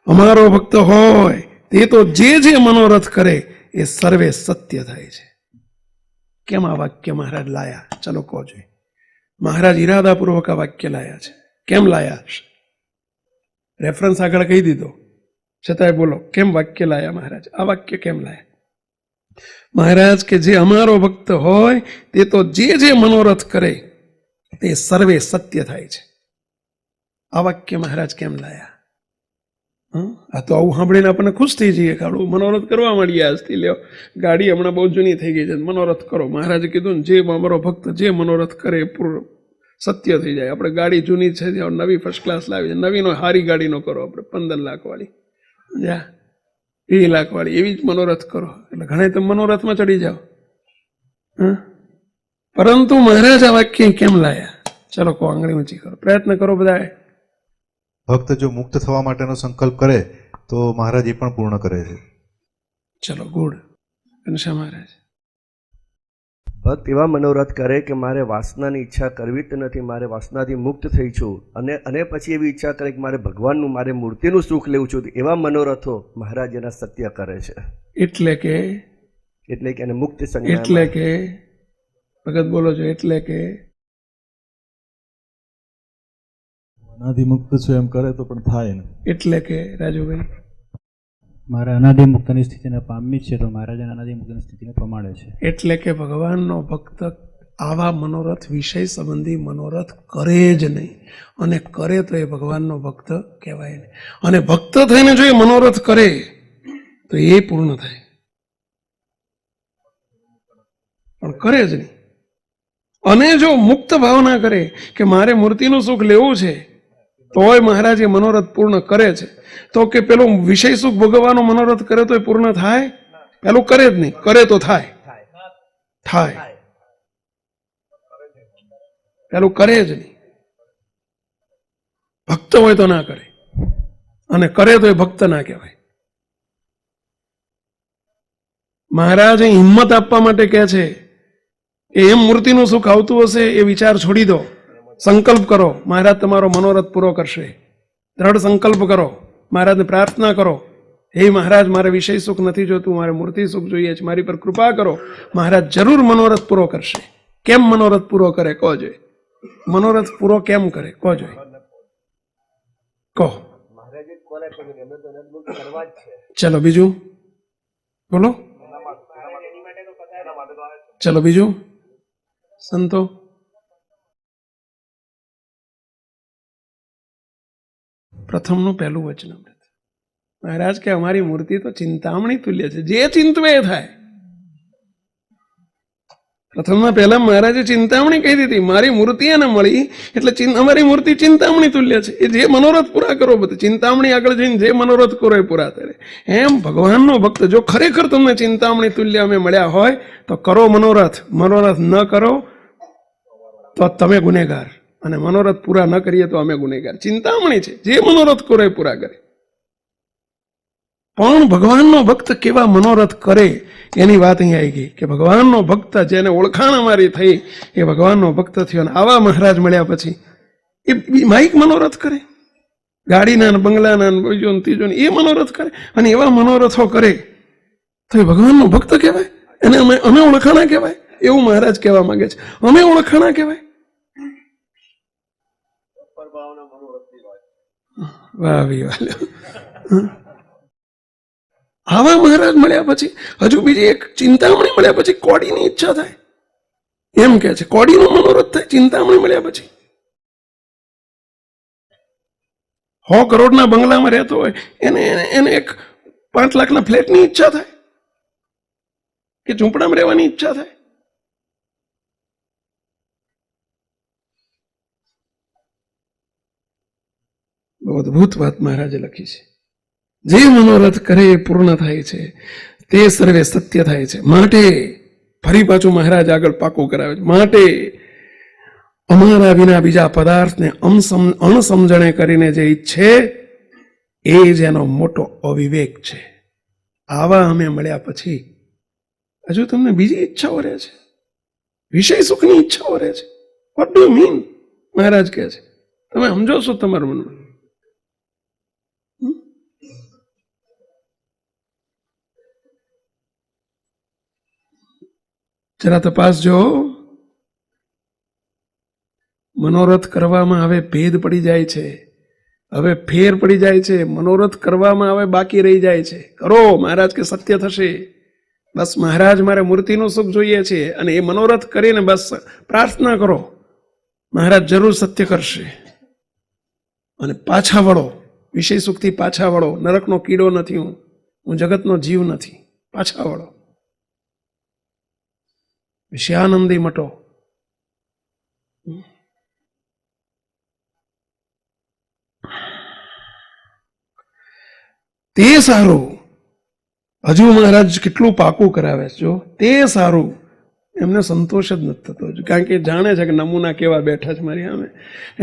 અમારો ભક્ત હોય તે તો જે મનોરથ કરે એ સર્વે સત્ય થાય છે. કેમ આ વાક્ય મહારાજ લાયા? ચલો કહો જોઈએ. મહારાજ ઈરાદાપૂર્વક આ વાક્ય લાયા છે. કેમ લાયા છે? રેફરન્સ આગળ કહી દીધો, છતાંય બોલો કેમ વાક્ય લાયા મહારાજ? આ વાક્ય કેમ લાયા મહારાજ? કે જે અમારો ભક્ત હોય તે તો જે મનોરથ કરે તે સર્વે સત્ય થાય છે. આ વાક્ય મહારાજ કેમ લાયા? આ તો આવું સાંભળીને આપણને ખુશ થઈ જઈએ કે આપણું મનોરથ કરવા માંડીએ. આજથી લ્યો, ગાડી હમણાં બહુ જૂની થઈ ગઈ છે, મનોરથ કરો. મહારાજે કીધું ને, જે અમારો ભક્ત જે મનોરથ કરે એ પૂર્ણ સત્ય થઈ જાય. આપણે ગાડી જૂની છે, નવી ફર્સ્ટ ક્લાસ લાવી છે, નવીનો હારી ગાડીનો કરો. આપણે 15 લાખ વાળી, 20 લાખ વાળી, એવી જ મનોરથ કરો. એટલે ઘણા તમે મનોરથમાં ચડી જાઓ. પરંતુ મહારાજ આ વાક્ય કેમ લાયા? ચલો કહો, આંગળી ઊંચી કરો, પ્રયત્ન કરો બધા. ભક્ત જો મુક્ત થવા માટેનો સંકલ્પ કરે તો મહારાજ એ પણ પૂર્ણ કરે છે. ચલો ગુડ. ઘનશ્યામ મહારાજ. ભક્ત એવા મનોરથ કરે કે મારે વાસનાની ઈચ્છા કરવી જ નથી, મારે વાસનાથી મુક્ત થઈ છું, અને પછી એવી ઈચ્છા કરે કે મારે ભગવાનનું, મારે મૂર્તિનું સુખ લેવું છું. એવા મનોરથો મહારાજ એના સત્ય કરે છે. એટલે કે એને મુક્ત સંજ્ઞા. એટલે કે ભગત બોલો છો. એટલે કે અનાદિમુક્ત છું એમ કરે તો પણ થાય ને. એટલે કે રાજુભાઈ, મારે અનાદિમુક્તની સ્થિતિને પામવી છે તો મહારાજ અનાદિમુક્તની સ્થિતિને પ્રમાણે છે. એટલે કે ભગવાનનો ભક્ત આવા મનોરથ, વિષય સંબંધી મનોરથ કરે જ નહીં. અને કરે તો એ ભગવાનનો ભક્ત કહેવાય નહીં. અને ભક્ત થઈને જો એ મનોરથ કરે તો એ પૂર્ણ થાય, પણ કરે જ નહીં. અને જો મુક્ત ભાવના કરે કે મારે મૂર્તિનું સુખ લેવું છે, તોય મહારાજ એ મનોરથ પૂર્ણ કરે છે. તો કે પેલું વિષય સુખ ભોગવવાનો મનોરથ કરે તો એ પૂર્ણ થાય? પેલું કરે જ નહીં, કરે તો થાય. પેલું કરે જ નહીં. ભક્ત હોય તો ના કરે, અને કરે તો એ ભક્ત ના કહેવાય. મહારાજ હિંમત આપવા માટે કહે છે કે એમ મૂર્તિનું સુખ આવતું હશે એ વિચાર છોડી દો, સંકલ્પ કરો, મહારાજ તમારો મનોરથ પૂરો કરશે. દ્રઢ સંકલ્પ કરો, મહારાજને પ્રાર્થના કરો, હે મહારાજ મારે વિષય સુખ નથી જોતું, મારે મૂર્તિ સુખ જોઈએ છે, મારી પર કૃપા કરો. મહારાજ જરૂર મનોરથ પૂરો કરશે. કેમ મનોરથ પૂરો કરે કહો જોઈએ? મનોરથ પૂરો કેમ કરે કહો જોઈએ? કહો. ચલો બીજું બોલો. ચલો બીજું. સંતો પ્રથમનું પહેલું વચનામૃત. મહારાજ કે અમારી મૂર્તિ તો ચિંતામણી તુલ્ય છે, જે ચિંતવે એ થાય. પ્રથમમાં પહેલા મહારાજે ચિંતામણી કહી દીધી, મારી મૂર્તિ એને મળી એટલે અમારી મૂર્તિ ચિંતામણી તુલ્ય છે. એ જે મનોરથ પૂરા કરો, બધું ચિંતામણી આગળ જઈને જે મનોરથ કરો એ પૂરા કરે. એમ ભગવાનનો ભક્ત જો ખરેખર તમને ચિંતામણી તુલ્ય અમે મળ્યા હોય તો કરો મનોરથ. મનોરથ ન કરો તો તમે ગુનેગાર, અને મનોરથ પૂરા ન કરીએ તો અમે ગુનેગાર. ચિંતામણી છે, જે મનોરથ કરો એ પૂરા કરે. પણ ભગવાનનો ભક્ત કેવા મનોરથ કરે એની વાત અહીં આવી ગઈ કે ભગવાનનો ભક્ત જેને ઓળખાણ અમારી થઈ એ ભગવાનનો ભક્ત થયો. અને આવા મહારાજ મળ્યા પછી એ માઇક મનોરથ કરે, ગાડીના બંગલાના બીજો ત્રીજો એ મનોરથ કરે, અને એવા મનોરથો કરે તો એ ભગવાનનો ભક્ત કહેવાય. એને અમે ઓળખાણા કહેવાય, એવું મહારાજ કહેવા માંગે છે. અમે ઓળખાણા કહેવાય. વાહ વાહ. આવા મહારાજ મળ્યા પછી હજુ બીજી એક ચિંતામણી મળ્યા પછી કોડીની ઈચ્છા થાય, એમ કે છે. કોડીનો મનોરથ થાય ચિંતામણી મળ્યા પછી. 100 કરોડના બંગલામાં રહેતો હોય એને એક 5 લાખના ફ્લેટની ઈચ્છા થાય કે ઝૂંપડામાં રહેવાની ઈચ્છા થાય. બહુ અદભુત વાત મહારાજે લખી છે. જે મનોરથ કરે એ પૂર્ણ થાય છે, તે સર્વે સત્ય થાય છે. માટે ફરી પાછું મહારાજ આગળ પાકું કરાવે છે. માટે અમારા વિના બીજા પદાર્થને અણસમજણે કરીને જે ઈચ્છે એ જ એનો મોટો અવિવેક છે. આવા અમે મળ્યા પછી હજુ તમને બીજી ઈચ્છાઓ રહે છે, વિષય સુખની ઈચ્છાઓ રહે છે. What do mean? મહારાજ કહે છે તમે સમજો છો તમારા મનમાં? જરા તપાસજો. મનોરથ કરવામાં હવે ભેદ પડી જાય છે, હવે ફેર પડી જાય છે. મનોરથ કરવામાં હવે બાકી રહી જાય છે. કરો, મહારાજ કે સત્ય થશે. બસ મહારાજ મારે મૂર્તિનું સુખ જોઈએ છે, અને એ મનોરથ કરીને બસ પ્રાર્થના કરો, મહારાજ જરૂર સત્ય કરશે. અને પાછા વળો, વિષય સુખથી પાછા વળો. નરકનો કીડો નથી હું જગતનો જીવ નથી. પાછા વળો, વિષયાનંદી મટો. તે સારું. હજુ મહારાજ કેટલું પાકું કરાવે છે જો. તે સારું. એમને સંતોષ જ નથી થતો, કારણ કે જાણે છે કે નમૂના કેવા બેઠા છે મારી સામે.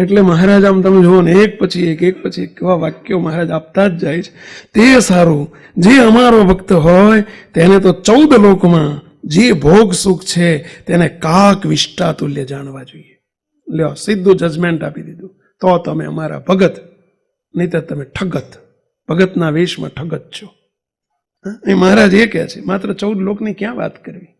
એટલે મહારાજ આમ તમે જુઓ ને, એક પછી એક કેવા વાક્યો મહારાજ આપતા જ જાય છે. તે સારું, જે અમારો ભક્ત હોય તેને તો 14 લોકમાં જે ભોગ સુખ છે તેને કાક વિષ્ટા તુલ્ય જાણવા જોઈએ. લ્યો, સીધું જજમેન્ટ આપી દીધું. તો તમે અમારા ભગત, નહીં તો તમે ઠગત. ભગતના વેશમાં ઠગત છો. એ મહારાજ એ કહે છે માત્ર 14 લોકની ક્યાં વાત કરવી?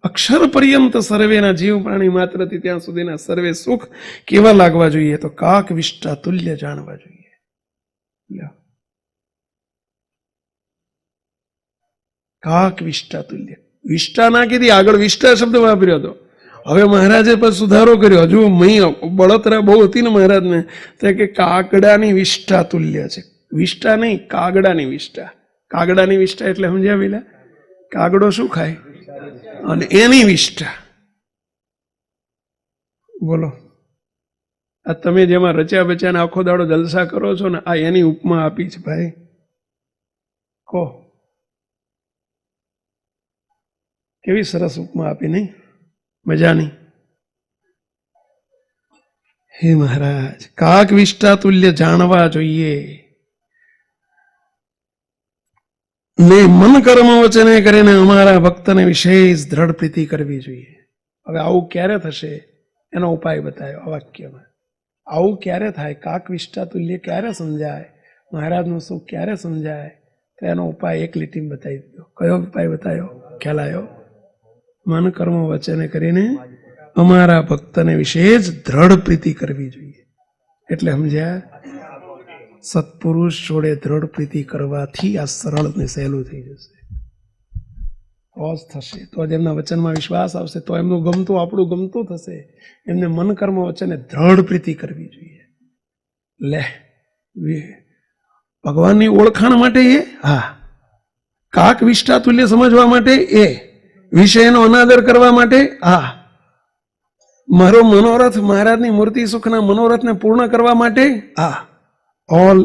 અક્ષર પર્યંત સર્વેના જીવ પ્રાણી માત્રથી ત્યાં સુધીના સર્વે સુખ કેવા લાગવા જોઈએ? તો કાક વિષ્ટા તુલ્ય જાણવા જોઈએ. કાક વિષ્ટા તુલ્ય. વિષ્ટા ના કીધી, આગળ વિષ્ટા શબ્દ વાપર્યો હતો. હવે મહારાજે પણ સુધારો કર્યો. હજુ બળતરા બહુ હતી ને મહારાજને, તો કે કાગડાની વિષ્ટા તુલ્ય છે. વિષ્ટા નહીં, કાગડાની વિષ્ટા. કાગડાની વિષ્ટા એટલે સમજ્યા પેલા? કાગડો શું ખાય? અને એની વિષ્ટા. બોલો, આ તમે જેમાં રચ્યા બચ્યાને આખો દાડો જલસા કરો છો ને, આ એની ઉપમા આપી છે ભાઈ. કહો, કેવી સરસ ઉપમા આપી નહીં? મજાની. હે મહારાજ, કાક વિષ્ટા તુલ્ય જાણવા જોઈએ ને મન કર્મ વચને કરીને અમારા ભક્તને વિશેષ દ્રઢ પ્રીતિ કરવી જોઈએ. હવે આવું ક્યારે થશે એનો ઉપાય બતાવ્યો આ વાક્યમાં. આવું ક્યારે થાય? કાક વિષ્ટા તુલ્ય ક્યારે સમજાય? મહારાજનું સુખ ક્યારે સમજાય? તો એનો ઉપાય એક લીટીમાં બતાવી દીધો. કયો ઉપાય બતાવ્યો? ખ્યાલ આવ્યો? મન કર્મ વચને કરીને અમારા ભક્તને વિશેષ દ્રઢ પ્રીતિ કરવી જોઈએ. એટલે સમજ્યા? સત્પુરુષ જોડે દ્રઢ પ્રીતિ કરવાથી આ સરળ ને સહેલું થઈ જશે. તો જ થશે, તો જ એમના વચનમાં વિશ્વાસ આવશે, તો એમનું ગમતું આપણું ગમતું થશે. એમને મન કર્મ વચને દ્રઢ પ્રીતિ કરવી જોઈએ. લે, ભગવાનની ઓળખાણ માટે એ, હા, કાક વિષ્ટા તુલ્ય સમજવા માટે એ, વિષયનો અનાદર કરવા માટે, હા, મારો મનોરથ મહારાજની મૂર્તિ સુખના મનોરથને પૂર્ણ કરવા માટે, હા, ઓલ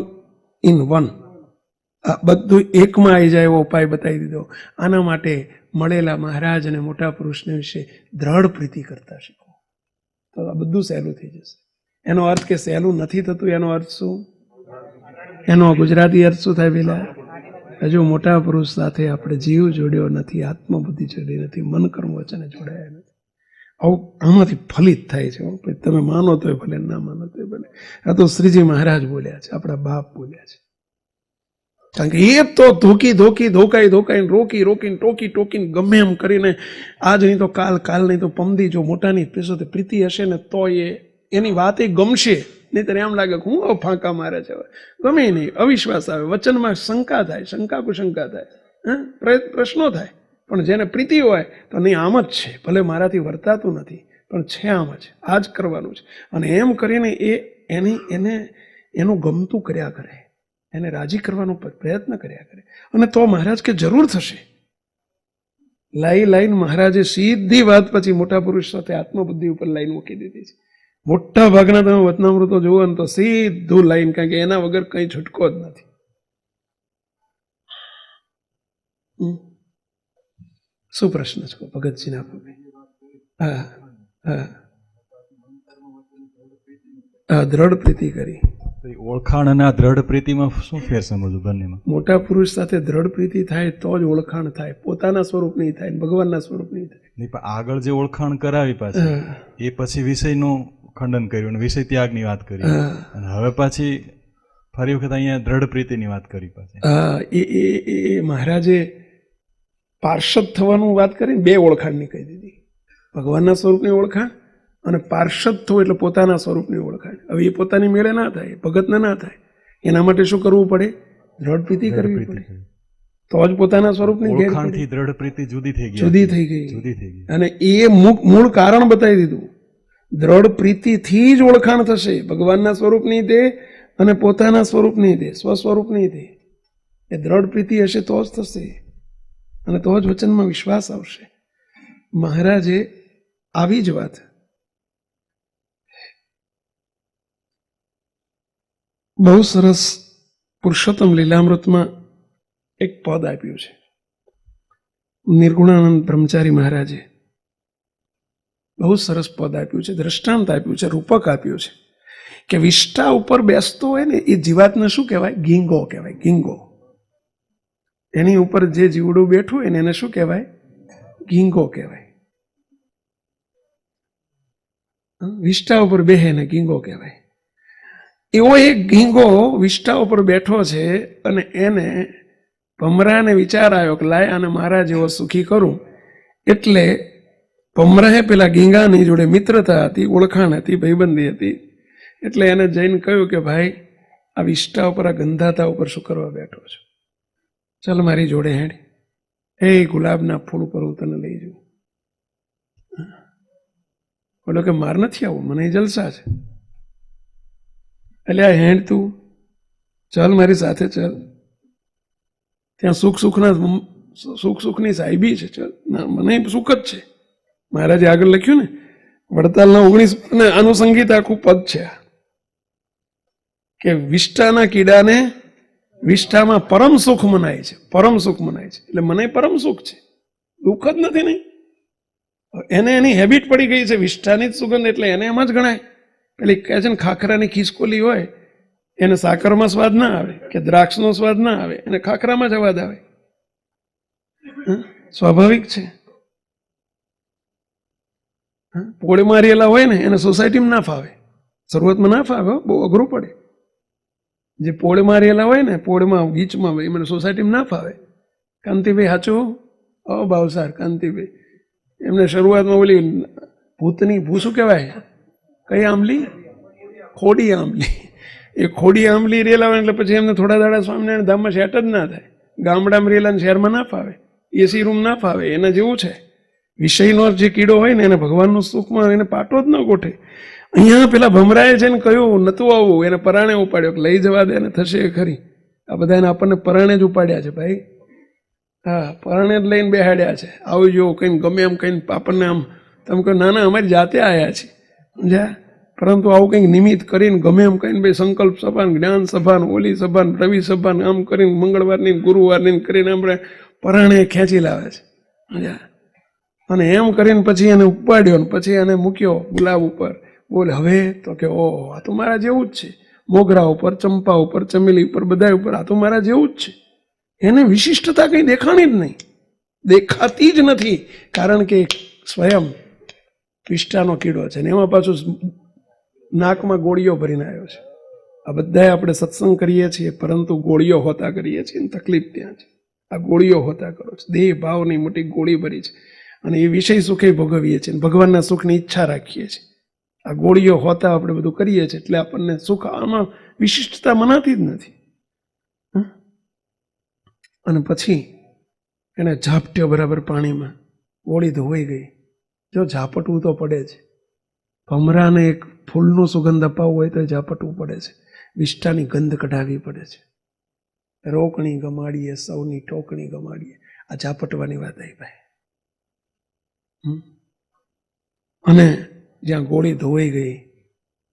ઇન વન. આ બધું એકમાં આવી જાય એવો ઉપાય બતાવી દીધો. આના માટે મળેલા મહારાજ અને મોટા પુરુષને વિશે દ્રઢ પ્રીતિ કરતા શીખો, તો આ બધું સહેલું થઈ જશે. એનો અર્થ કે સહેલું નથી થતું, એનો અર્થ શું? એનો ગુજરાતી અર્થ શું થાય? પેલા હજુ મોટા પુરુષ સાથે આપણે જીવ જોડ્યો નથી, આત્મબુદ્ધિ જોડી નથી, મન કર્મ વચને જોડાયા નથી. આવું આમાંથી ફલિત થાય છે. તમે માનો તોય ભલે, ના માનો તોય ભલે. આ તો શ્રીજી મહારાજ બોલ્યા છે, આપણા બાપ બોલ્યા છે. કારણ કે એ તો ધોકાઈ રોકીને ટોકીને ગમે એમ કરીને આજ નહીં તો કાલ નહીં તો પમદી જો મોટાની પ્રીતિ હશે ને તો એની વાત એ ગમશે. નહીંતર એમ લાગે કે હું ફાંકા મારે છે, ગમે નહીં, અવિશ્વાસ આવે, વચનમાં શંકા થાય, શંકા કુશંકા થાય, પ્રશ્નો થાય. પણ જેને પ્રીતિ હોય તો નહીં, આમ જ છે, ભલે મારાથી વર્તાતું નથી પણ છે, આમ જ આ જ કરવાનું છે. અને એમ કરીને એનું ગમતું કર્યા કરે, એને રાજી કરવાનો પ્રયત્ન કર્યા કરે. અને તો મહારાજ કે જરૂર થશે. લાઈન મહારાજે સીધી વાત પછી મોટા પુરુષ સાથે આત્મબુદ્ધિ ઉપર લાઈન મૂકી દીધી છે. મોટા ભાગના તમે વચનામૃતો જુઓ ને તો સીધું લાઈન, કારણ કે એના વગર કઈ છૂટકો જ નથી. શું પ્રશ્ન છે ભગતજીના? હા હા હા, દ્રઢ પ્રીતિ કરી. ઓળખાણ અને આ દ્રઢ પ્રીતિમાં શું ફેર સમજવું બંનેમાં? મોટા પુરુષ સાથે દ્રઢ પ્રીતિ થાય તો જ ઓળખાણ થાય. પોતાના સ્વરૂપ નહીં થાય, ભગવાનના સ્વરૂપ નહીં થાય. નહીં પણ આગળ જે ઓળખાણ કરાવી પાછી એ પછી વિષયનું ખંડન કર્યું અને વિષય ત્યાગની વાત કરી અને હવે પાછી ફરી વખત અહીંયા દ્રઢ પ્રીતિની વાત કરી પાછી. એ મહારાજે પાર્ષદ થવાનું વાત કરીને બે ઓળખાણની કહી દીધી, ભગવાનના સ્વરૂપની ઓળખાણ અને પાર્ષદ થવું એટલે પોતાના સ્વરૂપની ઓળખાણ. હવે એ પોતાની મેળે ના થાય, ભગતને ના થાય, એના માટે શું કરવું પડે? દ્રઢ પ્રીતિ કરવી પડે, તો જ પોતાના સ્વરૂપની ઓળખાણથી દ્રઢ પ્રીતિ જુદી થઈ ગઈ, જુદી થઈ ગઈ. અને એ મૂળ કારણ બતાવી દીધું. દ્રઢ પ્રીતિથી જ ઓળખાણ થશે, ભગવાનના સ્વરૂપની તે અને પોતાના સ્વરૂપની તે, સ્વસ્વરૂપની તે. એ દ્રઢ પ્રીતિ હશે તો જ થશે અને તો જ વચનમાં વિશ્વાસ આવશે. મહારાજે આવી જ વાત બહુ સરસ પુરુષોત્તમ લીલામૃતમાં એક પદ આપ્યું છે. નિર્ગુણાનંદ બ્રહ્મચારી મહારાજે બહુ સરસ પદ આપ્યું છે, દ્રષ્ટાંત આપ્યું છે, રૂપક આપ્યું છે કે વિષ્ટા ઉપર બેસતો હોય ને એ જીવાતને શું કહેવાય? ગીંગો કહેવાય. ગીંગો, એની ઉપર જે જીવડું બેઠું હોય ને એને શું કહેવાય? ગીંગો કહેવાય. વિષ્ટા ઉપર બેહે ને ગીંગો કહેવાય. એવો એક ગીંગો વિષ્ટા ઉપર બેઠો છે અને એને ભમરાને વિચાર આવ્યો કે લાય આને મારા જેવો સુખી કરું. એટલે ભમરાએ પેલા ગીંગાની જોડે મિત્રતા હતી, ઓળખાણ હતી, ભાઈબંધી હતી. એટલે એને જઈને કહ્યું કે ભાઈ આ વિષ્ટા ઉપર, આ ગંધાતા ઉપર શું કરવા બેઠો છો? ચાલ મારી જોડે હેડ, એ ગુલાબના ફૂલ ઉપર હું તને લઈ જાઉં. બોલો કે માર નથી આવું, મને જલસા છે. એટલે આ હેડ તું, ચાલ મારી સાથે ચાલ, ત્યાં સુખ સુખની સાહેબી છે, ચાલ. ના, મને સુખ જ છે. મહારાજે આગળ લખ્યું ને વડતાલના 19 અને અનુસંગીત આખું પદ છે કે વિષ્ટાના કીડાને વિષ્ટામાં પરમ સુખ મનાય છે, પરમ સુખ મનાય છે. એટલે મને પરમ સુખ છે, દુઃખ જ નથી. નહીં, એને એની હેબિટ પડી ગઈ છે વિષ્ટાની જ સુગંધ, એટલે એને એમ જ ગણાય. પેલી કહે છે ને ખાખરાની ખિસકોલી હોય એને સાકરમાં સ્વાદ ના આવે કે દ્રાક્ષનો સ્વાદ ના આવે, એને ખાખરામાં જ સ્વાદ આવે. સ્વાભાવિક છે. પોળે મારેલા હોય ને એને સોસાયટીમાં ના ફાવે, શરૂઆતમાં ના ફાવે, બહુ અઘરું પડે. જે પોળે મારેલા હોય ને પોળમાં ગીચમાં ભાઈ મને સોસાયટીમાં ના ફાવે. કાંતિભાઈ સાચું, ભાવસાર કાંતિભાઈ, એમને શરૂઆતમાં ઓલી ભૂતની ભૂ શું કહેવાય, કઈ આંબલી? ખોડી આંબલી. એ ખોડી આંબલી રેલા હોય એટલે પછી એમને થોડા દાડા સ્વામિનારાયણ ધામમાં સેટ જ ના થાય. ગામડામાં રેલા શહેરમાં ના ફાવે, એસી રૂમ ના ફાવે. એના જેવું છે વિષયનો જે કીડો હોય ને એને ભગવાનનું સુખમાં એને પાટો જ ન ગોઠે. અહીંયા પેલા ભમરાએ છે ને કહ્યું નતું આવવું, એને પરાણે ઉપાડ્યો કે લઈ જવા દે ને થશે ખરી. આ બધા એને આપણને પરાણે જ ઉપાડ્યા છે ભાઈ. હા, પરાણે જ લઈને બેહાડ્યા છે. આવજો કઈને ગમે એમ કહીને આપણને આમ તમે કહો ના ના અમારી જાતે આવ્યા છીએ સમજ્યા. પરંતુ આવું કંઈક નિમિત્ત કરીને ગમે એમ કહીને ભાઈ સંકલ્પ સભા, જ્ઞાન સભા, ઓલી સભા, રવિ સભા આમ કરીને મંગળવારની ગુરુવારની કરીને આપણે પરાણે ખેંચી લાવે છે સમજ્યા. અને એમ કરીને પછી એને ઉપાડ્યો ને પછી એને મૂક્યો ગુલાબ ઉપર. બોલે હવે તો કે ઓહ આ તો મારા જેવું જ છે. મોગરા ઉપર, ચંપા ઉપર, ચમેલી ઉપર, બધા ઉપર આ તો મારા જેવું જ છે. એને વિશિષ્ટતા કંઈ દેખાણી જ નહીં, દેખાતી જ નથી. કારણ કે સ્વયં વિષ્ટાનો કીડો છે ને એમાં પાછું નાકમાં ગોળીઓ ભરીને આવ્યો છે. આ બધાએ આપણે સત્સંગ કરીએ છીએ પરંતુ ગોળીઓ હોતા કરીએ છીએ, તકલીફ ત્યાં છે. આ ગોળીઓ હોતા કરો છો, દેહ ભાવની મોટી ગોળી ભરી છે અને એ વિષય સુખે ભોગવીએ છીએ, ભગવાનના સુખની ઈચ્છા રાખીએ છીએ. આ ગોળીઓ હોતા આપણે બધું કરીએ છીએ એટલે આપણને સુખ આમાં વિશિષ્ટતા મનાતી જ નથી. અને પછી એને ઝાપટ્યો બરાબર પાણીમાં, ગોળી ધોવાઈ ગઈ. જો ઝાપટવું તો પડે છે. ભમરાને એક ફૂલનો સુગંધ અપાવવો હોય તો ઝાપટવું પડે છે, વિષ્ટાની ગંધ કઢાવવી પડે છે. રોકણી ગમાડીએ, સૌની ટોકણી ગમાડીએ. આ ઝાપટવાની વાત આવી ભાઈ. અને જ્યાં ગોળી ધોવાઈ ગઈ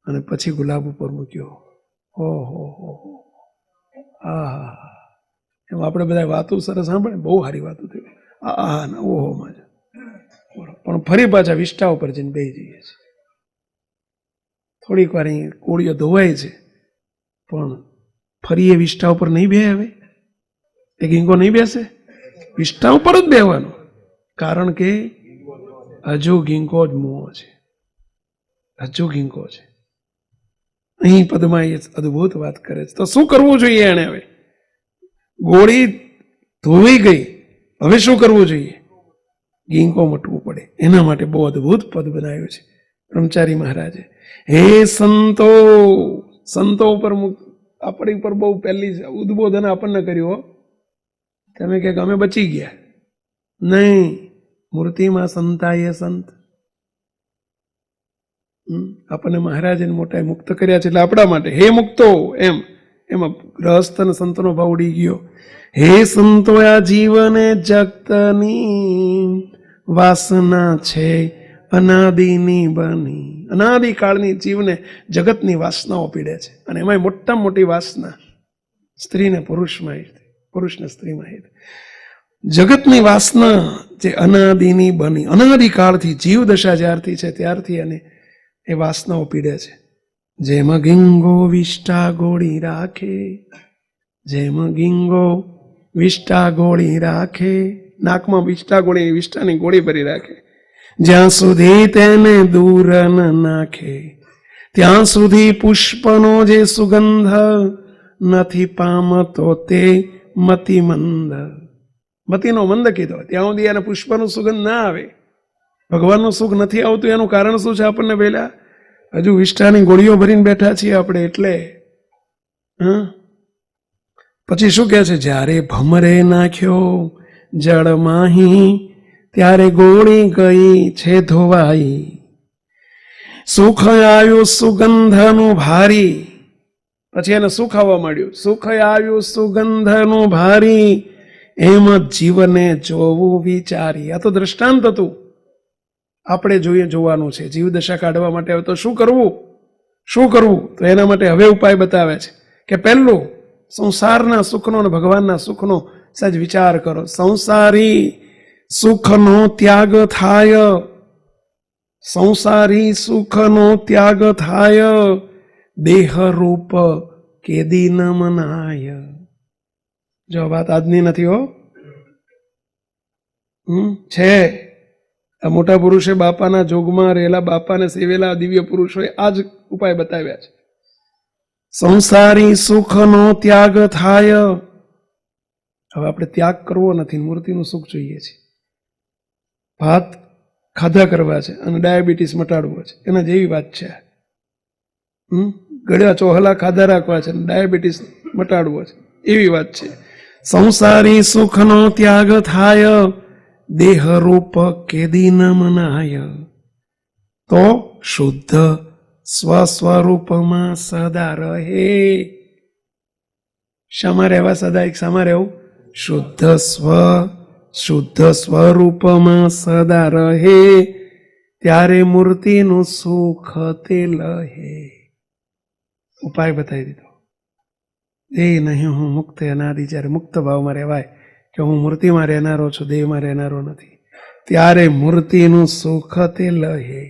અને પછી ગુલાબ ઉપર મૂક્યો. ઓહો હો, આ એમ આપણે બધા વાતો સરસ સાંભળે, બહુ સારી વાતો થઈ. આ ના ઓહો માં પણ ફરી પાછા વિષ્ટા ઉપર જઈને બેસી જઈએ છીએ. થોડીક વાર અહીં ગોળીઓ ધોવાય છે પણ ફરી એ વિષ્ટા ઉપર નહીં બે. હવે એ ગીંગો નહીં બેસે, વિષ્ટા ઉપર જ બેવાનું. કારણ કે હજુ ગીંકો જ મોહ છે, હજુ ગીંકો છે. અહીં પદમાં એ અદભુત વાત કરે છે. તો શું કરવું જોઈએ એને? હવે ગોળી ધોઈ ગઈ, હવે શું કરવું જોઈએ? ગીંકો મટવું પડે. એના માટે બહુ અદભુત પદ બનાવ્યું છે બ્રહ્મચારી મહારાજે. હે સંતો, સંતો ઉપર આપણી ઉપર બહુ પહેલી ઉદ્બોધન આપણને કર્યું હો. તમે કે અમે બચી ગયા, નહીં. મૂર્તિમાં સંતાય સંત. આપણને મહારાજે મોટા મુક્ત કર્યા છે એટલે આપણા માટે હે મુક્તો, એમ એમાં ગ્રહસ્થ અને સંતનો ભાવ ઉડી ગયો. હે સંતો, આ જીવને જગતની વાસના છે અનાદિની બની. અનાદિકાળની જીવને જગતની વાસનાઓ પીડે છે, અને એમાં મોટામાં મોટી વાસના સ્ત્રીને પુરુષમાં, પુરુષને સ્ત્રીમાં હિત. જગતની વાસના જે અનાદિની બની, અનાદિકાળથી જીવ દશા જ્યારથી છે ત્યારથી અને એ વાસનાઓ પીડે છે. જેમાં ગીંગો વિષ્ટા ગોળી રાખે, જેમાં ગીંગો વિષ્ટા ગોળી રાખે, નાકમાં વિષ્ટા ગોળી, વિષ્ટાની ગોળી ભરી રાખે, જ્યાં સુધી તેને દૂર ન નાખે ત્યાં સુધી પુષ્પનો જે સુગંધ નથી પામતો તે મતિમંદ. મતિનો મંદ કીધો, ત્યાં સુધી એને પુષ્પનું સુગંધ ના આવે, ભગવાનનું સુખ નથી આવતું. એનું કારણ શું છે? આપણને પહેલા હજુ વિષ્ટાની ગોળીઓ ભરીને બેઠા છીએ આપણે, એટલે. પછી શું કહે છે? જ્યારે ભમરે નાખ્યો જળમાહી ત્યારે ગોળી ગઈ છે ધોવાઈ. સુખ આવ્યું સુગંધનું ભારી, પછી એને સુખ આવવા માંડ્યું. સુખ આવ્યું સુગંધનું ભારી, એમ જીવને જોવું વિચારી. આ તો દ્રષ્ટાંત હતું, આપણે જોવાનું છે. જીવ દશા કાઢવા માટે હવે તો શું કરવું, શું કરવું? તો એના માટે હવે ઉપાય બતાવે છે કે પહેલું, સંસારના સુખનો અને ભગવાનના સુખનો સજ વિચાર કરો. સંસારી સુખનો ત્યાગ થાય, સંસારી સુખનો ત્યાગ થાય, દેહરૂપ કેદી ન મનાય. જો વાત આજની નથી હો, છે. આ મોટા પુરુષે બાપાના જોગમાં રહેલા, બાપાને સેવેલા દિવ્ય પુરુષોએ આ જ ઉપાય બતાવ્યા છે. સંસારી સુખનો ત્યાગ થાય. હવે આપણે ત્યાગ કરવો નથી, મૂર્તિનું સુખ જોઈએ છે. ભાત ખાધા કરવા છે અને ડાયાબિટીસ મટાડવો છે, એના જેવી વાત છે. ગળ્યા ચોહલા ખાધા રાખવા છે અને ડાયાબિટીસ મટાડવો છે, એવી વાત છે. સંસારી સુખનો ત્યાગ થાય, દેહરૂપ કેદી ન મનાય, તો શુદ્ધ સ્વસ્વરૂપમાં સદા રહે. શામાં રહેવા સદા? એક શામાં રહેવું? શુદ્ધ સ્વરૂપમાં સદા રહે, ત્યારે મૂર્તિનું સુખ તે લહે. ઉપાય બતાવી દીધો. એ નહીં હું મુક્ત અનાદિ, જ્યારે મુક્ત ભાવમાં રહેવાય કે હું મૂર્તિમાં રહેનારો છું, દેહમાં રહેનારો નથી, ત્યારે મૂર્તિનું સુખ તે લહે.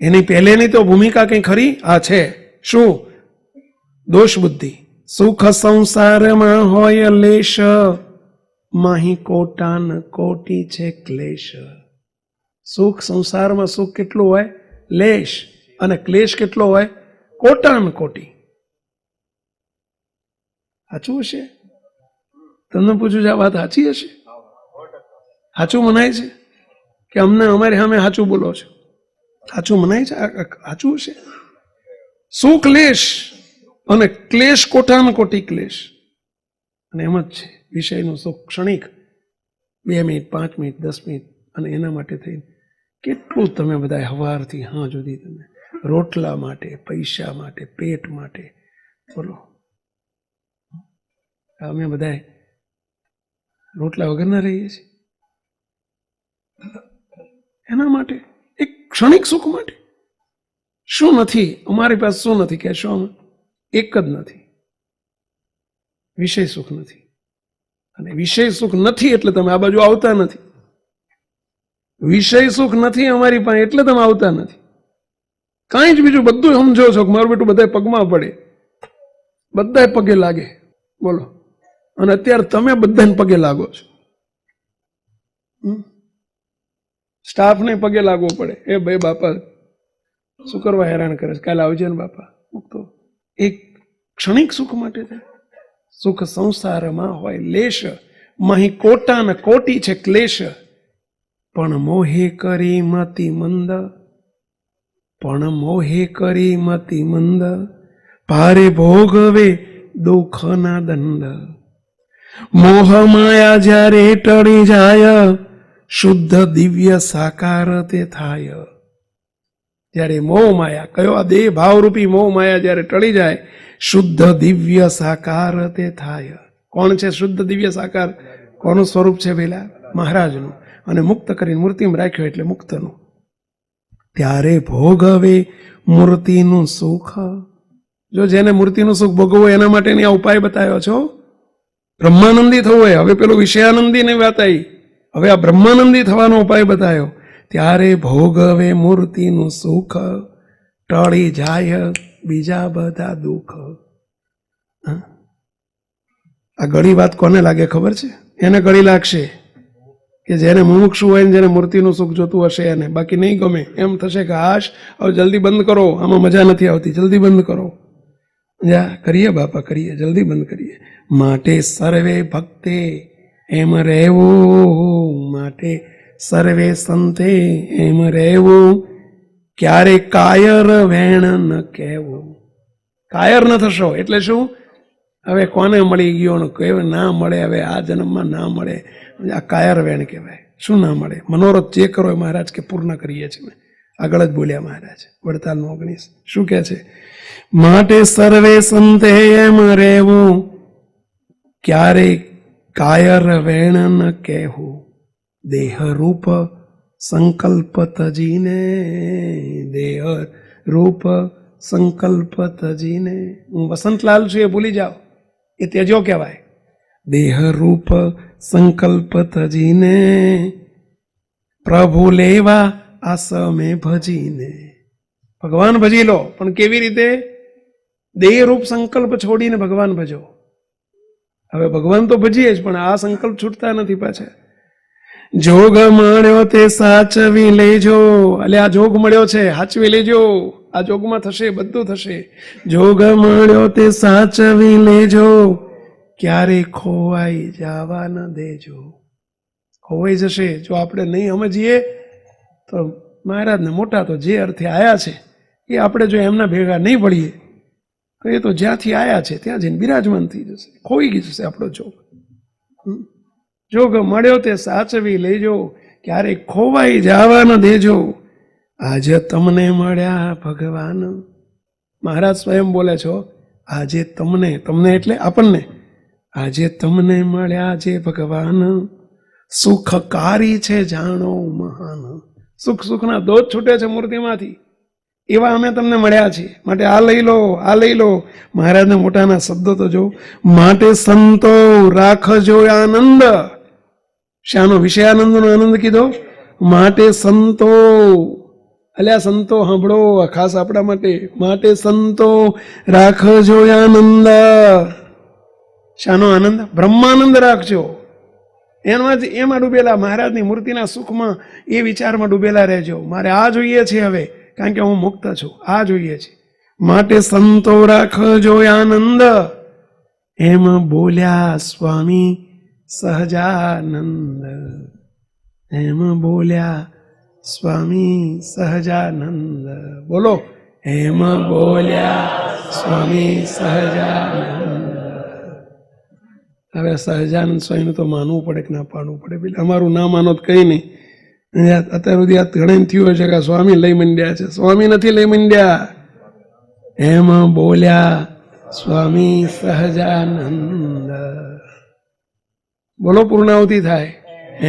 એની પહેલેની તો ભૂમિકા કઈ ખરી? આ છે શું? દોષ બુદ્ધિ. સુખ સંસારમાં હોય લેશ, માહી કોટાન કોટી છે ક્લેશ. સુખ સંસારમાં સુખ કેટલું હોય? લેશ. અને ક્લેશ કેટલો હોય? કોટાન કોટી. સાચું હશે? તમને પૂછું છું, આ વાત સાચી હશે? સાચું મનાય છે કે અમને અમારી સામે સાચું બોલો છો? સાચું મનાય છે? સાચું હશે? સુખ લેશ અને ક્લેશ કોટાન કોટી ક્લેશ. અને એમ જ છે વિષયનું સુખ ક્ષણિક, 2 મિનિટ, 5 મિનિટ, 10 મિનિટ, અને એના માટે થઈને કેટલું તમે બધા હવારથી હા સુધી તમે રોટલા માટે, પૈસા માટે, પેટ માટે બોલો. અમે બધા રોટલા વગરના રહીએ છીએ એના માટે, એક ક્ષણિક સુખ માટે. શું નથી અમારી પાસે? શું નથી કહેશો? અમે એક જ નથી, વિષય સુખ નથી. અને વિષય સુખ નથી એટલે તમે આ બાજુ આવતા નથી. વિષય સુખ નથી અમારી પાસે એટલે તમે આવતા નથી. કાંઈ જ બીજું બધું સમજો છો કે મારું બેટું બધા પગમાં પડે, બધા પગે લાગે, બોલો. અને અત્યારે તમે બધાને પગે લાગો છો. સ્ટાફને પગે લાગવો પડે, એ ભાઈ બાપા શું કરવા હેરાન કરે છે, કાલે આવજે ને બાપા. મુક્તો એક ક્ષણિક સુખ માટે છે. સુખ સંસારમાં હોય લેશ, મહી કોટા ને કોટી છે ક્લેશ, પણ મોહે કરી મતિ મંદ, પણ મોહે કરી મતિ મંદ, ભારે ભોગવે દુઃખના દંડ. મોહ માયા જ્યારે ટળી જાય, શુદ્ધ દિવ્ય સાકાર તે થાય. જ્યારે મોહ માયા, કયો આ દેહ ભાવરૂપી મોહ માયા જ્યારે ટળી જાય, શુદ્ધ દિવ્ય સાકાર તે થાય. કોણ છે શુદ્ધ દિવ્ય સાકાર? કોનું સ્વરૂપ છે પેલા? મહારાજનું. અને મુક્ત કરીને મૂર્તિમાં રાખ્યો એટલે મુક્તનું. ત્યારે ભોગવે મૂર્તિનું સુખ. જો જેને મૂર્તિનું સુખ ભોગવવું એના માટેની આ ઉપાય બતાવ્યો છો. બ્રહ્માનંદી થવું હોય, હવે પેલું વિષયાનંદી નહીં વાત આવી, હવે આ બ્રહ્માનંદી થવાનો ઉપાય બતાવ્યો. ત્યારે ભોગવે મૂર્તિનું સુખ, ટળી જાય બીજા બધા દુઃખ. આ ગળી વાત કોને લાગે ખબર છે? એને ગળી લાગશે કે જેને મુમુક્ષુ હોય ને જેને મૂર્તિનું સુખ જોતું હશે એને. બાકી નહીં ગમે, એમ થશે કે હાશ હવે જલ્દી બંધ કરો, આમાં મજા નથી આવતી, જલ્દી બંધ કરો. જા કરીએ બાપા, કરીએ, જલ્દી બંધ કરીએ. માટે સર્વે ભક્તે એમ રહેવું, માટે સર્વે સંતે એમ રહેવું, ક્યારે કાયર વેણ ન કહેવું. કાયર ન થશો એટલે શું? હવે કોને મળી ગયો કહેવાય ના મળે, હવે આ જન્મમાં ના મળે, આ કાયર વેણ કહેવાય. શું ના મળે? મનોરથ જે કરો એ મહારાજ કે પૂર્ણ કરીએ છીએ. આગળ જ બોલ્યા મહારાજ વડતાલનું 19. શું કહે છે? માટે સર્વે સંતે એમ રહેવું, ક્યારે કાયર વેણ ન કહેવું. દેહ રૂપ સંકલ્પ તજીને, દેહ રૂપ સંકલ્પ તજીને. હું વસંતલાલ છું એ ભૂલી જાઓ, એ તેજો કહેવાય. દેહ રૂપ સંકલ્પ તજીને, પ્રભુ લેવા આસમે ભજીને. ભગવાન ભજી લો, પણ કેવી રીતે? દેહ રૂપ સંકલ્પ છોડીને ભગવાન ભજો. હવે ભગવાન તો ભજીએ જ, પણ આ સંકલ્પ છૂટતા નથી પાછા. જોગ મળ્યો તે સાચવી લેજો. એટલે આ જોગ મળ્યો છે, સાચવી લેજો. આ જોગમાં થશે, બધું થશે. જોગ મળ્યો તે સાચવી લેજો, ક્યારે ખોવાઈ જવા ન દેજો. ખોવાઈ જશે જો આપણે નહીં સમજીએ તો. મહારાજને મોટા તો જે અર્થે આયા છે એ આપણે જો એમના ભેગા નહીં પડીએ તો એ તો જ્યાંથી આયા છે ત્યાં જઈને બિરાજમાન થઈ જશે, ખોઈ ગઈ જશે આપણો જોગ. જોગ મળ્યો તે સાચવી લેજો, ક્યારે ખોવાઈ જવા ન દેજો. આજે તમને મળ્યા ભગવાન. મહારાજ સ્વયં બોલે છો, આજે તમને, તમને એટલે આપણને, આજે તમને મળ્યા જે ભગવાન, સુખકારી છે જાણો મહાન. સુખ સુખના દોધ છૂટે છે મૂર્તિમાંથી, એવા અમે તમને મળ્યા છીએ. માટે આ લઈ લો, આ લઈ લો. મહારાજના મોટાના શબ્દો તો જો. માટે સંતો રાખજો આનંદ. શાનો? વિષયાનંદનો આનંદ કીધો. માટે સંતો, અલ્યા સંતો સાંભળો, ખાસ આપણા માટે. માટે સંતો રાખજો આનંદ. શાનો આનંદ? બ્રહ્માનંદ રાખજો. એમાં ડૂબેલા, મહારાજની મૂર્તિના સુખમાં, એ વિચારમાં ડૂબેલા રહેજો. મારે આ જોઈએ છે હવે, કારણ કે હું મુક્ત છું, આ જોઈએ છે. માટે સંતો રાખજો આનંદ, એમ બોલ્યા સ્વામી સહજાનંદ. એમ બોલ્યા સ્વામી સહજાનંદ. બોલો, એમ બોલ્યા સ્વામી સહજાનંદ. હવે સહજાનંદ સ્વામીનું તો માનવું પડે કે ના પાડવું પડે? પેલા અમારું ના માનો તો કંઈ નહીં. અત્યાર સુધી આ ઘણા થયું છે કે સ્વામી લઈ મંડ્યા છે. સ્વામી નથી લઈ મંડ્યા. એમ બોલ્યા સ્વામી સહજાનંદ. બોલો, પૂર્ણાવતી થાય.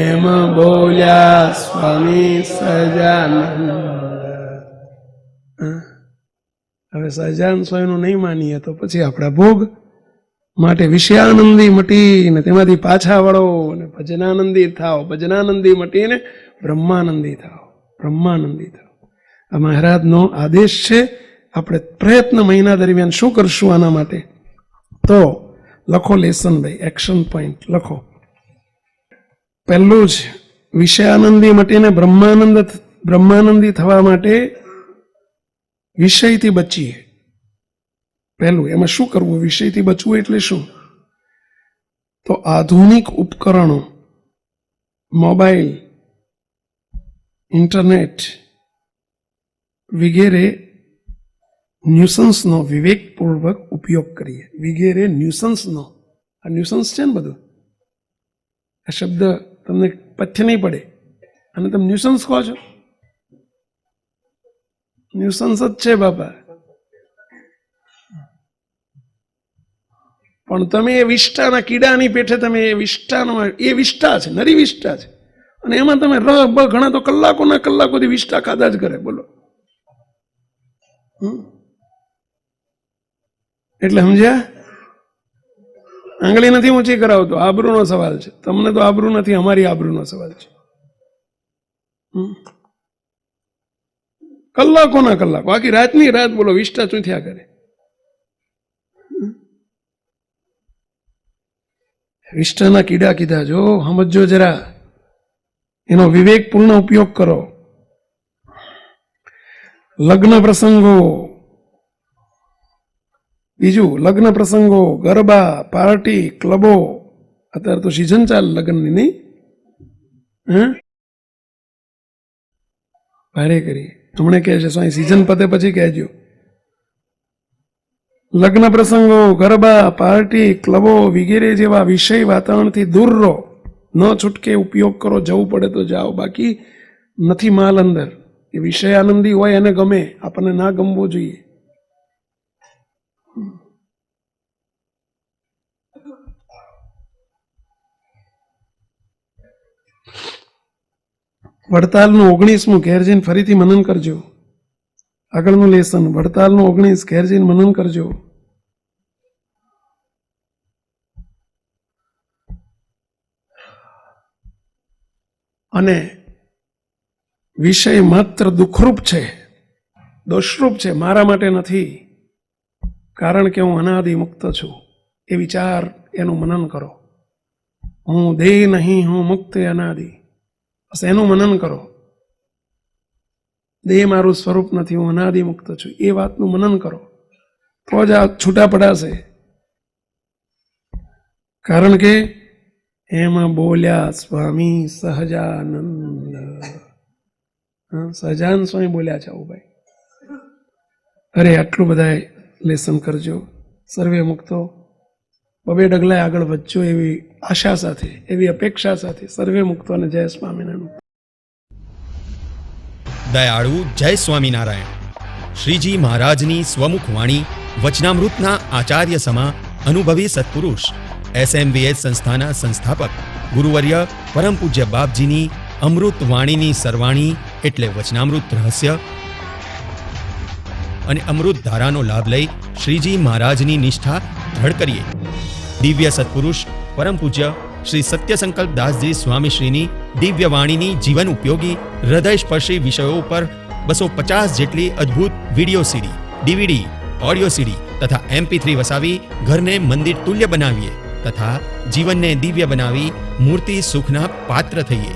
એમ બોલ્યા સ્વામી સહજાનંદ. હવે સહજાનંદ સ્વામીનું નહીં માનીએ તો પછી આપણા ભોગ. માટે વિષયાનંદી મટીને તેમાંથી પાછા વળો અને ભજનાનંદી થાવ. ભજનાનંદી મટીને બ્રહ્માનંદી થાવ. બ્રહ્માનંદી થાવ. આ મહારાજનો આદેશ છે. આપણે પ્રયત્ન મહિના દરમિયાન શું કરશું આના માટે? તો લખો લેસન ભાઈ, એક્શન પોઈન્ટ લખો. પહેલું જ વિષયાનંદી મટીને બ્રહ્માનંદી થવા માટે વિષયથી બચીએ. પહેલું એમાં શું કરવું? વિષયથી બચવું એટલે શું? તો આધુનિક ઉપકરણો, મોબાઈલ, ઇન્ટરનેટ વગેરે ન્યુસન્સનો વિવેકપૂર્વક ઉપયોગ કરીએ. વગેરે ન્યુસન્સનો, આ ન્યુસન્સ છે ને બધું, આ શબ્દ તમને પથ્ય નહીં પડે અને તમે ન્યુસન્સ કહો છો. ન્યુસન્સ જ છે બાપા. પણ તમે એ વિષ્ટાના કીડાની પેઠે તમે એ વિષ્ટા છે, નરી વિષ્ટા છે, અને એમાં તમે ઘણા તો કલાકોના કલાકોથી વિષ્ટા ખાધા જ કરે. બોલો, એટલે સમજ્યા? આંગળી નથી ઊંચી કરાવતો, આબરૂનો સવાલ છે. તમને તો આબરૂ નથી, અમારી આબરૂનો સવાલ છે. કલાકોના કલાકો, આખી રાતની રાત બોલો વિષ્ટા ચૂંથ્યા કરે. વિષ્ટાના કીડા કીધા, જો સમજો જરા, એનો વિવેકપૂર્ણ ઉપયોગ કરો. લગ્ન પ્રસંગો, બીજું લગ્ન પ્રસંગો, ગરબા, પાર્ટી, ક્લબો, અત્યારે તો સિઝન ચાલે લગ્નની, નહીં? ભારે કરી હમણે કહે છે સ્વામી સિઝન પતે પછી કહેજો. લગ્ન પ્રસંગો, ગરબા, પાર્ટી, ક્લબો વગેરે જેવા વિષય વાતાવરણથી દૂર રહો. ન છૂટકે ઉપયોગ કરો, જવું પડે તો જાઓ, બાકી નથી માલ અંદર. એ વિષય આનંદી હોય એને ગમે, આપણને ના ગમવો જોઈએ. વડતાલનું 19મું ઘેર જઈને ફરીથી મનન કરજો. આગળનું લેસન વડતાલનું 19 ઘેર જઈને મનન કરજો. અને વિષય માત્ર દુઃખરૂપ છે, દોષરૂપ છે, મારા માટે નથી, કારણ કે હું અનાદિ મુક્ત છું. એ વિચાર એનું મનન કરો. હું દેહ નહીં, હું મુક્ત અનાદિ. બસ એનું મનન કરો. દેહ મારું સ્વરૂપ નથી, હું અનાદિ મુક્ત છું, એ વાતનું મનન કરો, તો જ આ છૂટા પડાશે. કારણ કે એમાં બોલ્યા સ્વામી સહજાનંદ. સહજાનંદ સ્વામી બોલ્યા છે આવું ભાઈ. અરે આટલું બધા લેસન કરજો, સર્વે મુક્તો બબે ડગલાએ આગળ વધજો એવી આશા સાથે, એવી અપેક્ષા સાથે. સર્વે મુક્તો અને જય સ્વામિનારાયણ. દયાળુ જય સ્વામિનારાયણ. શ્રીજી મહારાજની સ્વમુખ વાણી વચનામૃતના આચાર્ય સમા અનુભવી સત્પુરુષ SMVS સંસ્થાના સંસ્થાપક ગુરુવર્ય પરમ પૂજ્ય બાપજીની અમૃત વાણીની સરવાણી એટલે વચનામૃત રહસ્ય અને અમૃત ધારાનો લાભ લઈ શ્રીજી મહારાજની નિષ્ઠા દ્રઢ કરીએ. દિવ્ય સત્પુરુષ પરમ પૂજ્ય શ્રી સત્યસંકલ્પ દાસજી સ્વામીશ્રીની દિવ્ય વાણીની જીવન ઉપયોગી હૃદયસ્પર્શી વિષયો ઉપર 250 જેટલી અદ્ભુત વિડીયો સીડી, DVD, ઓડિયો સીડી તથા MP3 વસાવી ઘરને મંદિર તુલ્ય બનાવીએ તથા જીવનને દિવ્ય બનાવી મૂર્તિ સુખના પાત્ર થઈએ.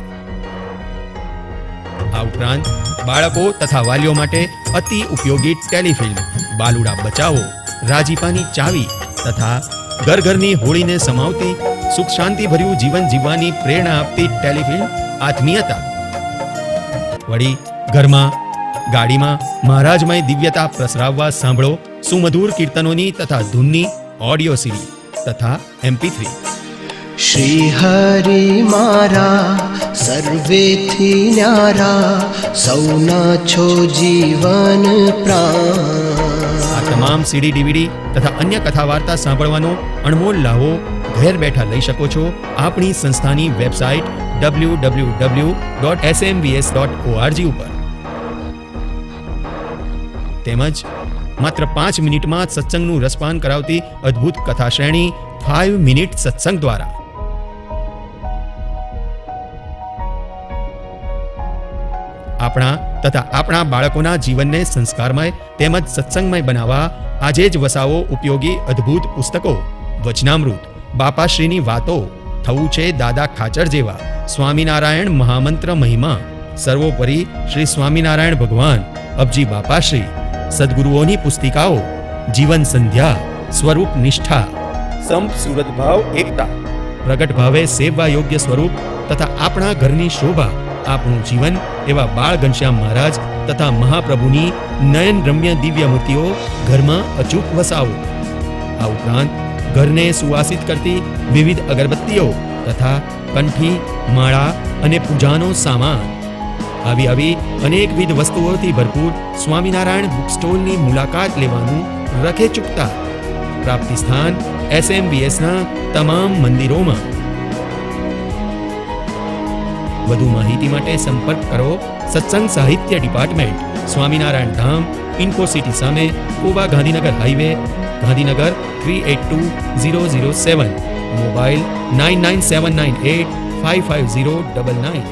આ ઉપરાંત બાળકો તથા વાલીઓ માટે અતિ ઉપયોગી ટેલિફિલ્મ બાલુડા બચાવો, રાજીપાની ચાવી તથા ઘર ઘરની હોળીને સમાવતી સુખ શાંતિ ભર્યું જીવન જીવવાની પ્રેરણા આપતી ટેલિફિલ્મ આત્મીયતા. વળી ઘરમાં ગાડીમાં મહારાજમય દિવ્યતા પ્રસરાવવા સાંભળો સુમધુર કીર્તનોની તથા ધૂનની ઓડિયો સીડી તથા MP3. શ્રી હરિ મારા સર્વેથી ન્યારા, સૌના છો જીવન પ્રાણ. આ તમામ CD, DVD તથા અન્ય કથા વાર્તા સાંભળવાનો અણમોલ લાવો ઘેર બેઠા લઈ શકો છો આપણી સંસ્થાની વેબસાઇટ www.smvs.org ઉપર. તેમજ માત્ર 5 મિનિટમાં સત્સંગનું રસપાન કરાવતી અદ્ભુત કથા શ્રેણી 5 મિનિટ સત્સંગ દ્વારા. આપણા તથા આપણા બાળકોના જીવનને સંસ્કારમય તેમજ સત્સંગમય બનાવવા આજે જ વસાવો ઉપયોગી અદ્ભુત પુસ્તકો. વચનામૃત, બાપાશ્રીની વાતો, થવું છે દાદા ખાચર જેવા, સ્વામિનારાયણ મહામંત્ર મહિમા, સર્વોપરી શ્રી સ્વામિનારાયણ ભગવાન, અબજી બાપાશ્રી, સદગુરુઓની પુસ્તિકાઓ, જીવન સંધ્યા, સ્વરૂપ નિષ્ઠા, સંપ સુરત ભાવ એકતા, પ્રગટ ભાવે સેવવા યોગ્ય સ્વરૂપ તથા આપણા ઘરની શોભા, આપણું જીવન એવા બાળ ઘનશ્યામ મહારાજ તથા મહાપ્રભુની નયન રમ્ય દિવ્ય મૂર્તિઓ ઘરમાં અચૂક વસાવો. આ ઉપરાંત ઘરને સુવાસિત કરતી વિવિધ અગરબત્તીઓ તથા કંઠી, માળા અને પૂજાનો સામાન, આવી અનેકવિધ વસ્તુઓથી ભરપૂર સ્વામિનારાયણ બુક સ્ટોલની મુલાકાત લેવાનું રખે ચૂકતા. પ્રાપ્તિ સ્થાન SMBSના તમામ મંદિરોમાં. વધુ માહિતી માટે સંપર્ક કરો સત્સંગ સાહિત્ય ડિપાર્ટમેન્ટ, સ્વામિનારાયણ ધામ, ઇન્ફોસિટી સામે, કોબા ગાંધીનગર હાઈવે, ગાંધીનગર 382007. મોબાઈલ 9979855099.